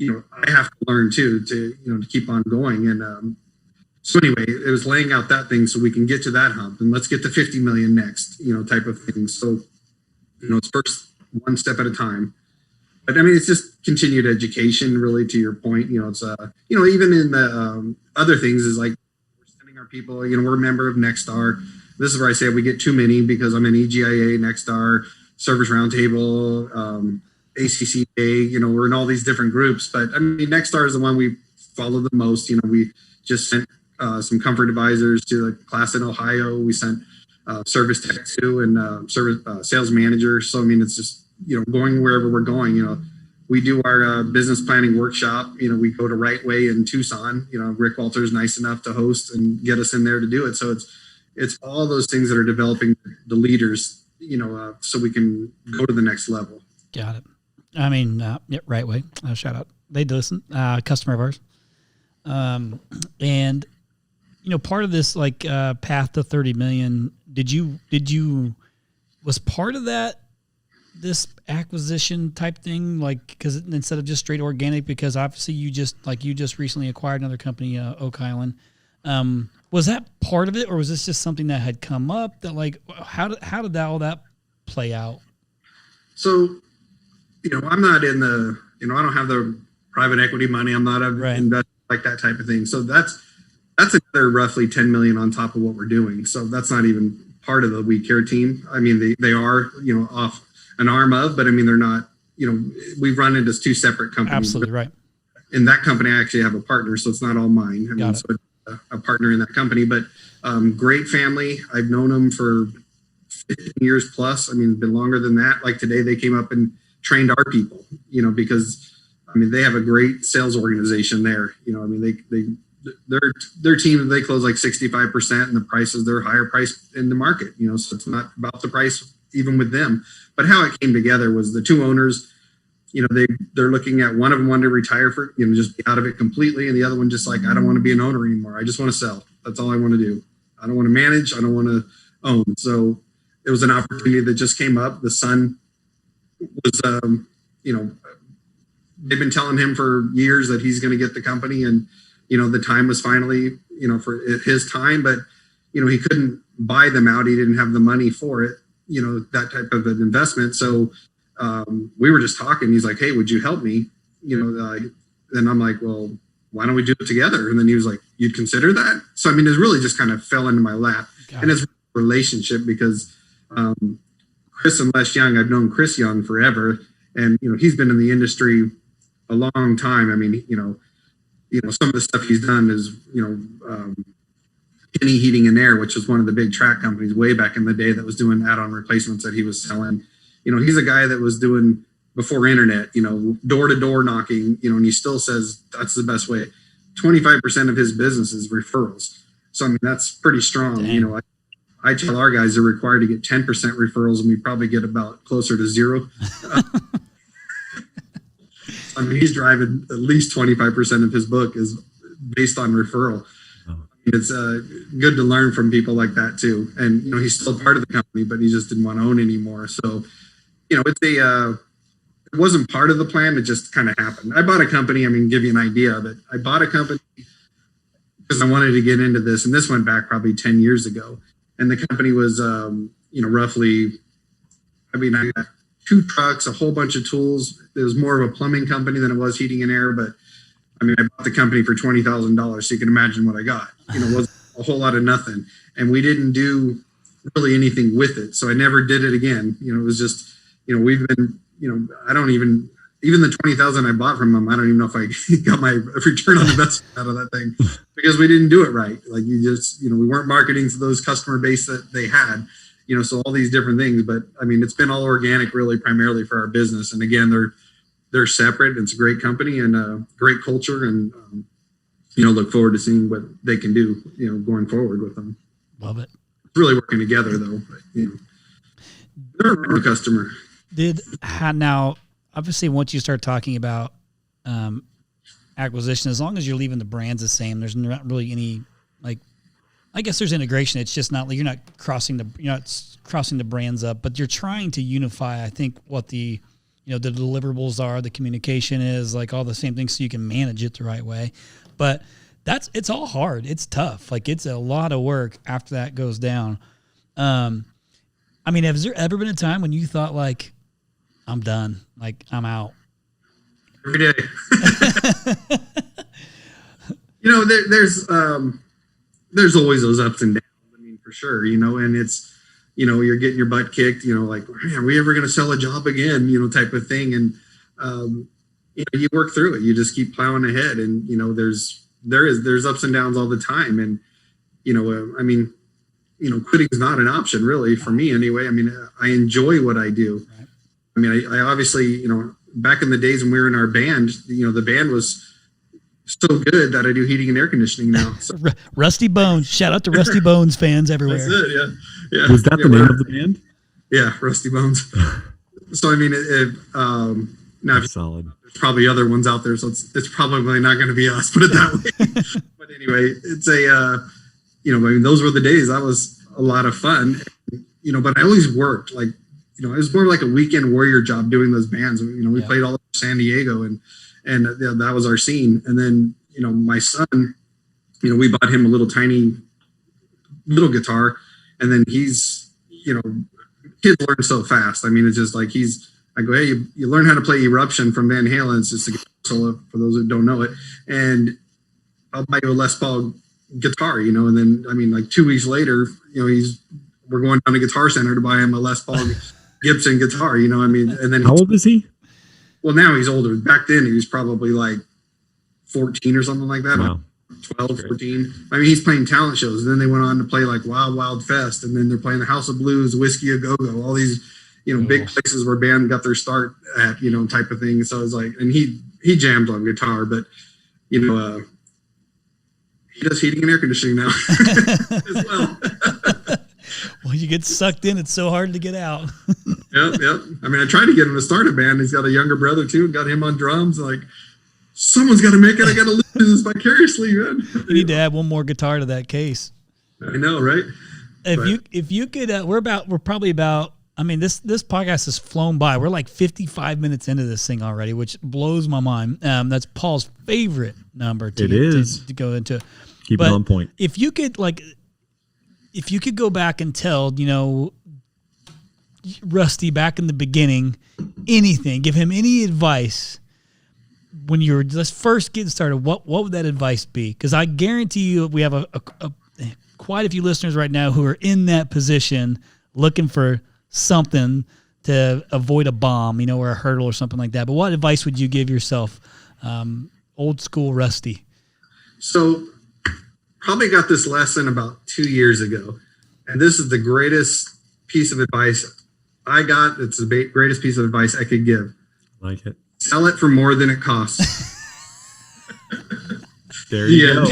I have to learn too, to keep on going. And, so anyway, it was laying out that thing so we can get to that hump, and let's get to 50 million next, type of thing. So, it's first one step at a time. But I mean, it's just continued education, really, to your point. It's, even in the other things is like we're sending our people, we're a member of Nexstar. This is where I say we get too many because I'm in EGIA, Nexstar, Service Roundtable, ACCA, we're in all these different groups. But I mean, Nexstar is the one we follow the most. We just sent some comfort advisors to the class in Ohio. We sent service tech too, and service sales manager. So, I mean, it's just, going wherever we're going. We do our business planning workshop. We go to Right Way in Tucson. Rick Walter is nice enough to host and get us in there to do it. So it's all those things that are developing the leaders, so we can go to the next level. Got it. I mean, Right Way. Shout out. They listen. Customer of ours. And part of this like path to 30 million. Did you was part of that this acquisition type thing, like, because instead of just straight organic, because obviously you just recently acquired another company, Oak Island. Was that part of it, or was this just something that had come up that, like, how did all that play out? So, I'm not in the, I don't have the private equity money. I'm not an investor like that type of thing. So that's another roughly 10 million on top of what we're doing. So that's not even part of the We Care team. I mean, they are, off an arm of, but I mean, they're not, we've run it as two separate companies. Absolutely right. In that company, I actually have a partner, so it's not all mine. I mean, so it's a partner in that company, but great family. I've known them for 15 years plus. I mean, it's been longer than that. Like today, they came up and trained our people, because I mean, they have a great sales organization there. I mean, their team, they close like 65%, and the prices, they're higher price in the market, so it's not about the price even with them. But how it came together was the two owners, they're looking at, one of them wanted to retire for, just be out of it completely. And the other one just like, I don't want to be an owner anymore. I just want to sell. That's all I want to do. I don't want to manage. I don't want to own. So it was an opportunity that just came up. The son was, they've been telling him for years that he's going to get the company, and, the time was finally, for his time, but, he couldn't buy them out. He didn't have the money for it, that type of an investment. So, we were just talking. He's like, hey, would you help me? Then I'm like, well, why don't we do it together? And then he was like, you'd consider that? So, I mean, it really just kind of fell into my lap. And it's a relationship because, Chris and Les Young, I've known Chris Young forever. And, he's been in the industry a long time. I mean, some of the stuff he's done is, Penny Heating and Air, which was one of the big track companies way back in the day that was doing add-on replacements that he was selling. He's a guy that was doing before internet, door-to-door knocking, and he still says that's the best way. 25% of his business is referrals. So, I mean, that's pretty strong. Dang. I tell our guys they're required to get 10% referrals, and we probably get about closer to zero. I mean, he's driving at least 25% of his book is based on referral. It's good to learn from people like that too. And, he's still part of the company, but he just didn't want to own anymore. So, it wasn't part of the plan. It just kind of happened. I bought a company. I mean, give you an idea of it. I bought a company because I wanted to get into this. And this went back probably 10 years ago. And the company was, roughly, I mean, I got 2 trucks, a whole bunch of tools. It was more of a plumbing company than it was heating and air. But I mean, I bought the company for $20,000, so you can imagine what I got. You know, it wasn't a whole lot of nothing. And we didn't do really anything with it. So I never did it again. You know, it was just, you know, we've been, you know, I don't even the 20,000 I bought from them, I don't even know if I got my return on investment out of that thing because we didn't do it right. Like you just, you know, we weren't marketing to those customer base that they had, you know, so all these different things. But I mean, it's been all organic really primarily for our business. And again, they're separate. It's a great company and great culture and, you know, look forward to seeing what they can do, you know, going forward with them. Love it. It's really working together though. But, you know, they're a customer. Now, obviously, once you start talking about acquisition, as long as you're leaving the brands the same, there's not really any like. I guess there's integration. It's just not like you're not crossing the brands up, but you're trying to unify. I think what the deliverables are, the communication is, like all the same things, so you can manage it the right way. But it's all hard. It's tough. Like it's a lot of work after that goes down. I mean, has there ever been a time when you thought like, I'm done, like I'm out? Every day. You know, there's always those ups and downs. I mean, for sure, you know, and it's, you know, you're getting your butt kicked, you know, like, hey, are we ever going to sell a job again? You know, type of thing. And, you know, you work through it. You just keep plowing ahead. And, you know, there's ups and downs all the time. And, you know, I mean, you know, quitting is not an option really for me anyway. I mean, I enjoy what I do. Right. I mean, I obviously, you know, back in the days when we were in our band, you know, the band was so good that I do heating and air conditioning now. So. Rusty Bones. Shout out to Rusty Bones fans everywhere. That's it, yeah. Yeah. Was that the name of the band? Yeah, Rusty Bones. So, I mean, now that's solid. There's probably other ones out there, so it's probably not going to be us, put it that way. But anyway, it's you know, I mean, those were the days. That was a lot of fun, you know, but I always worked like, you know, it was more like a weekend warrior job doing those bands. You know, we played all over San Diego and that was our scene. And then, you know, my son, you know, we bought him a little tiny little guitar, and then he's, you know, kids learn so fast. I mean, it's just like I go, hey, you learn how to play Eruption from Van Halen. It's just a guitar solo for those who don't know it. And I'll buy you a Les Paul guitar, you know, and then, I mean, like 2 weeks later, you know, we're going down to Guitar Center to buy him a Les Paul Gibson guitar, you know, I mean, and then how old is he? Well, now he's older. Back then he was probably like 14 or something like that. Wow. 12, 14. I mean, he's playing talent shows. And then they went on to play like Wild Wild Fest. And then they're playing the House of Blues, Whiskey A Go-Go, all these, you know, big places where band got their start at, you know, type of thing. So it's like, and he jammed on guitar, but, you know, he does heating and air conditioning now as well. Well, you get sucked in. It's so hard to get out. Yep. I mean, I tried to get him to start a band. He's got a younger brother too. Got him on drums. Like, someone's got to make it. I got to live this vicariously, man. You need to add one more guitar to that case. I know, right? If you could, we're probably about. I mean, this podcast has flown by. We're like 55 minutes into this thing already, which blows my mind. That's Paul's favorite number to go into. Keep it on point. If you could go back and tell, you know, Rusty back in the beginning, anything, give him any advice when you were just first getting started, what would that advice be? Because I guarantee you we have quite a few listeners right now who are in that position looking for something to avoid a bomb, you know, or a hurdle or something like that. But what advice would you give yourself, old school Rusty? So probably got this lesson about 2 years ago. And this is the greatest piece of advice I got. It's the greatest piece of advice I could give. Like it. Sell it for more than it costs. There you go.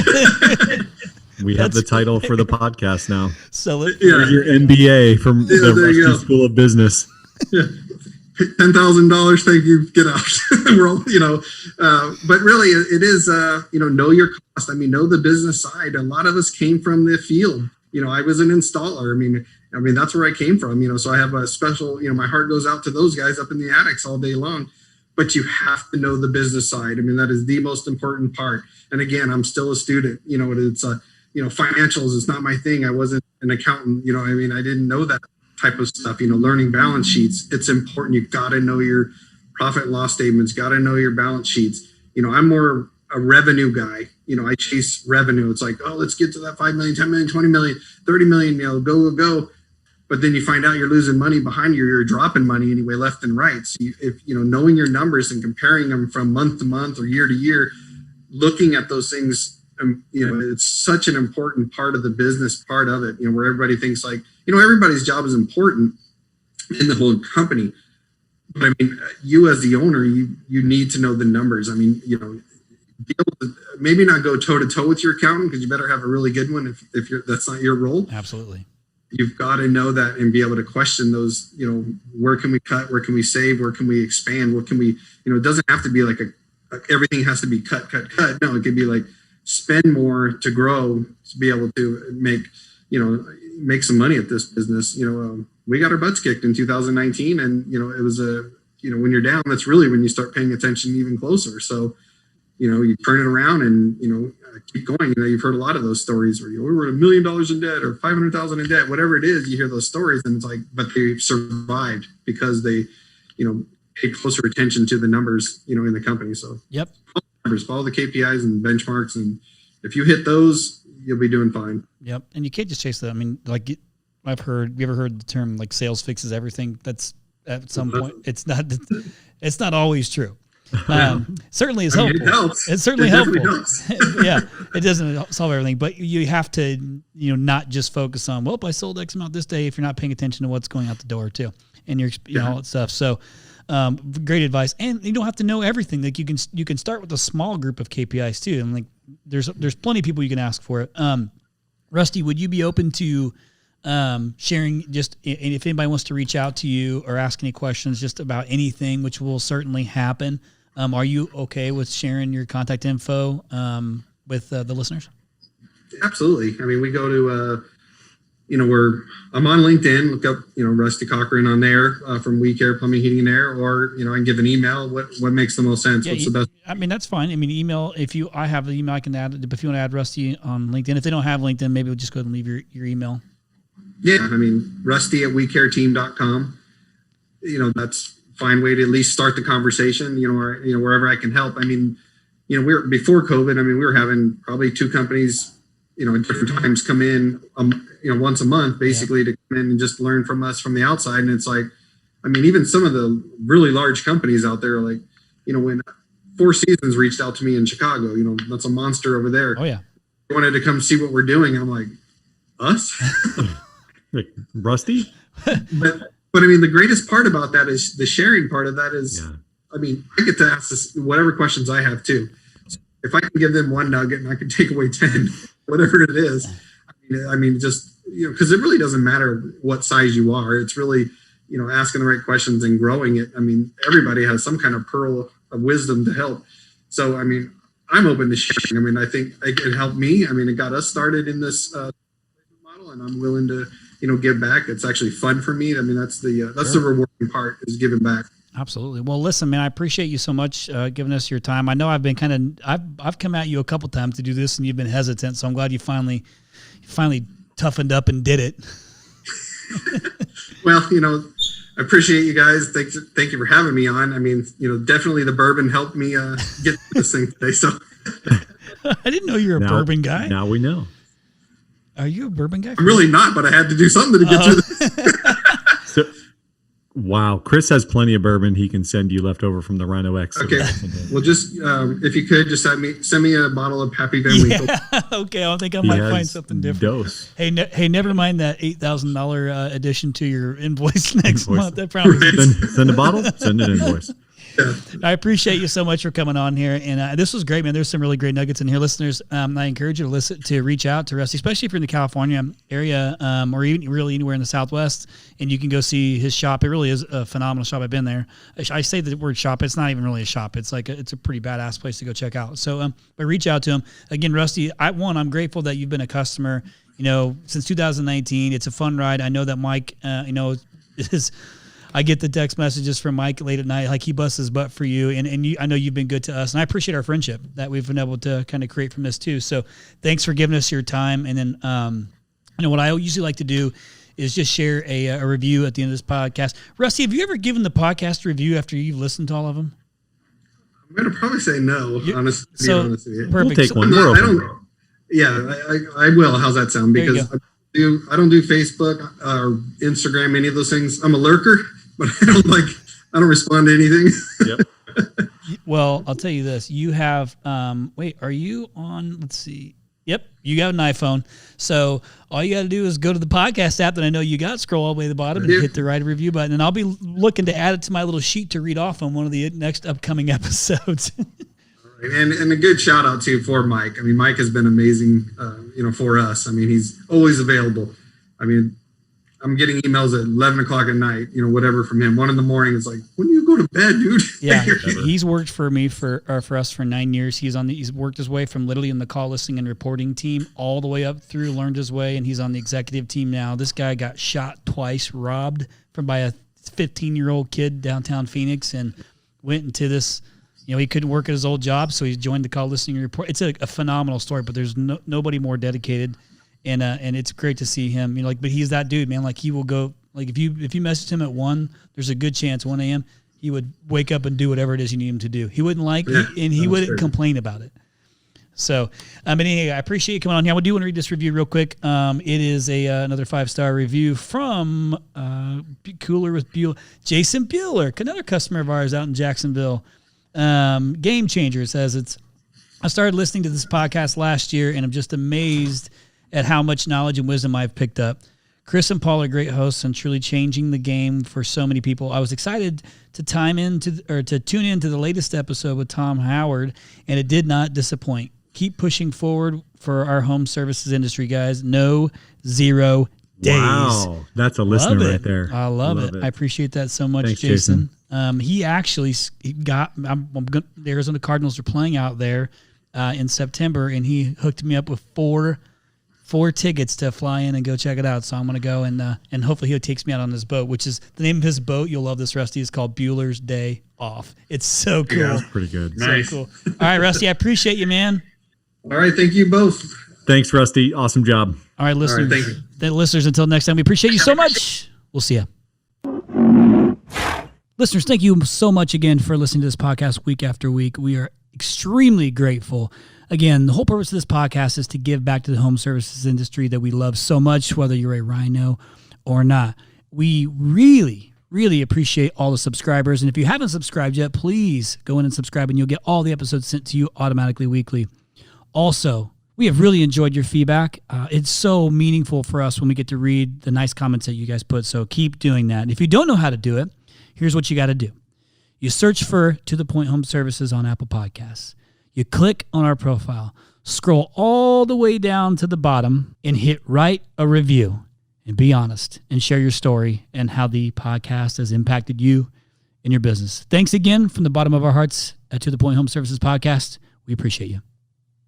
We have the title for the podcast now. Sell it. Here's your MBA from the Rusty School of Business. Yeah. $10,000. Thank you. Get out. We're all, you know, but really it is, you know your cost. I mean, know the business side. A lot of us came from the field. You know, I was an installer. I mean, that's where I came from, you know, so I have a special, you know, my heart goes out to those guys up in the attics all day long, but you have to know the business side. I mean, that is the most important part. And again, I'm still a student, you know, it's you know, financials is not my thing. I wasn't an accountant, you know, I mean, I didn't know that type of stuff, you know, learning balance sheets. It's important. You got to know your profit and loss statements, got to know your balance sheets. You know, I'm a revenue guy. I chase revenue. It's like, oh, let's get to that 5 million, 10 million, 20 million, 30 million, go. But then you find out you're losing money behind you. You're dropping money anyway, left and right. So if knowing your numbers and comparing them from month to month or year to year, looking at those things, it's such an important part of the business part of it, where everybody thinks like, everybody's job is important in the whole company. But I mean, you as the owner, you need to know the numbers. I mean, be able to maybe not go toe to toe with your accountant, because you better have a really good one if that's not your role. Absolutely. You've got to know that and be able to question those, where can we cut? Where can we save? Where can we expand? What can we, it doesn't have to be like everything has to be cut. No, it could be like spend more to grow, to be able to make some money at this business. We got our butts kicked in 2019, and, it was when you're down, that's really when you start paying attention even closer. So, you turn it around and, keep going. You've heard a lot of those stories where we were $1 million in debt or 500,000 in debt, whatever it is. You hear those stories, and it's like, but they survived because they, paid closer attention to the numbers, in the company. So yep, follow the KPIs and benchmarks, and if you hit those, you'll be doing fine. Yep, and you can't just chase that. I mean, like you ever heard the term like sales fixes everything? That's at some point, it's not always true. Certainly is helpful. It helps. It's certainly helpful. Yeah, it doesn't solve everything, but you have to, not just focus on, well, I sold X amount this day, if you're not paying attention to what's going out the door too, and all that stuff. So, great advice. And you don't have to know everything. Like you can start with a small group of KPIs too. And like, there's plenty of people you can ask for it. Rusty, would you be open to, sharing just, and if anybody wants to reach out to you or ask any questions just about anything, which will certainly happen, are you okay with sharing your contact info with the listeners? Absolutely. I mean, we go to, I'm on LinkedIn. Look up, Rusty Cochran on there from We Care Plumbing, Heating, and Air, or I can give an email. What makes the most sense? Yeah, What's the best? I mean, that's fine. I mean, email. I have the email, I can add it. If you want to add Rusty on LinkedIn, if they don't have LinkedIn, maybe we'll just go ahead and leave your email. Yeah, I mean, rusty@wecareteam.com. That's a fine way to at least start the conversation, or, wherever I can help. I mean, before COVID, we were having probably 2 companies, at different times come in, once a month, basically, to come in and just learn from us from the outside. And it's like, I mean, even some of the really large companies out there, like, when Four Seasons reached out to me in Chicago, that's a monster over there. Oh yeah. They wanted to come see what we're doing. I'm like, us? Like Rusty? But I mean, the greatest part about that is the sharing part of that is, I mean, I get to ask this, whatever questions I have too. So if I can give them one nugget and I can take away 10, whatever it is, I mean, just, because it really doesn't matter what size you are. It's really, asking the right questions and growing it. I mean, everybody has some kind of pearl of wisdom to help. So, I mean, I'm open to sharing. I mean, I think it helped me. I mean, it got us started in this model, and I'm willing to, give back. It's actually fun for me. I mean, that's the rewarding part, is giving back. Absolutely. Well, listen, man, I appreciate you so much giving us your time. I know I've been I've come at you a couple times to do this, and you've been hesitant. So I'm glad you finally toughened up and did it. Well, I appreciate you guys. Thank you for having me on. I mean, definitely the bourbon helped me get this thing today. So I didn't know you were a bourbon guy. Now we know. Are you a bourbon guy? I'm really not, but I had to do something to get through this. Wow, Chris has plenty of bourbon he can send you left over from the Rhino X. Okay, well, just if you could just send me a bottle of Happy Van Winkle. Yeah. Okay, I think I might find something different. Dose. Hey, never mind that $8,000 addition to your invoice next month. I promise. Send a bottle. Send an invoice. Yeah. I appreciate you so much for coming on here, and this was great, man. There's some really great nuggets in here, listeners. I encourage you to reach out to Rusty, especially if you're in the California area, or even really anywhere in the Southwest, and you can go see his shop. It really is a phenomenal shop. I've been there. I say the word shop. It's not even really a shop. It's like it's a pretty badass place to go check out. So, but reach out to him again, Rusty. I'm grateful that you've been a customer. Since 2019. It's a fun ride. I know that Mike, is. I get the text messages from Mike late at night, like he busts his butt for you. And I know you've been good to us, and I appreciate our friendship that we've been able to kind of create from this too. So thanks for giving us your time. And then, what I usually like to do is just share a review at the end of this podcast. Rusty, have you ever given the podcast a review after you've listened to all of them? I'm gonna probably say no. Honestly, so honest with you. perfect. We'll take So, one. We're I open. don't. Yeah, I will. How's that sound? There you Because I don't do Facebook or Instagram, any of those things. I'm a lurker, but I don't respond to anything. Yep. Well, I'll tell you this. You have, wait, are you on, let's see. Yep, you got an iPhone. So all you got to do is go to the podcast app that I know you got, scroll all the way to the bottom, and hit the write a review button. And I'll be looking to add it to my little sheet to read off on one of the next upcoming episodes. And a good shout out too for Mike. I mean, Mike has been amazing, for us. I mean, he's always available. I mean, I'm getting emails at 11 o'clock at night, whatever from him. 1 a.m. It's like, when do you go to bed, dude? Yeah, he's worked for me for us for 9 years. He's worked his way from literally in the call listening and reporting team all the way up through, learned his way, and he's on the executive team now. This guy got shot twice, robbed by a 15-year-old kid downtown Phoenix, and went into this. He couldn't work at his old job, so he joined the call listening and report. It's a phenomenal story, but there's nobody more dedicated. And it's great to see him, but he's that dude, man. Like, he will go, like, if you message him at 1, there's a good chance 1 a.m. he would wake up and do whatever it is you need him to do. He wouldn't he wouldn't complain about it. So, but anyway, I appreciate you coming on here. I do want to read this review real quick. It is another 5-star review from Cooler with Bueller. Jason Bueller, another customer of ours out in Jacksonville. Game Changer says I started listening to this podcast last year, and I'm just amazed at how much knowledge and wisdom I've picked up. Chris and Paul are great hosts and truly changing the game for so many people. I was excited to tune into the latest episode with Tom Howard, and it did not disappoint. Keep pushing forward for our home services industry, guys. No 0 days. Wow, that's a listener right there. I love it. I appreciate that so much, Thanks, Jason. He actually got. The Arizona Cardinals are playing out there in September, and he hooked me up with four tickets to fly in and go check it out. So I'm going to go and hopefully he takes me out on this boat, which is the name of his boat. You'll love this, Rusty. It's called Bueller's Day Off. It's so cool. Yeah, pretty good. Nice. So cool. All right, Rusty, I appreciate you, man. All right. Thank you both. Thanks, Rusty. Awesome job. All right, listeners. Thank you. Listeners, until next time, we appreciate you so much. We'll see you. Listeners, thank you so much again for listening to this podcast week after week. We are extremely grateful. Again, the whole purpose of this podcast is to give back to the home services industry that we love so much, whether you're a Rhino or not. We really, really appreciate all the subscribers. And if you haven't subscribed yet, please go in and subscribe, and you'll get all the episodes sent to you automatically weekly. Also, we have really enjoyed your feedback. It's so meaningful for us when we get to read the nice comments that you guys put. So keep doing that. And if you don't know how to do it, here's what you got to do. You search for To The Point Home Services on Apple Podcasts. You click on our profile, scroll all the way down to the bottom, and hit write a review. And be honest and share your story and how the podcast has impacted you and your business. Thanks again from the bottom of our hearts at To The Point Home Services Podcast. We appreciate you.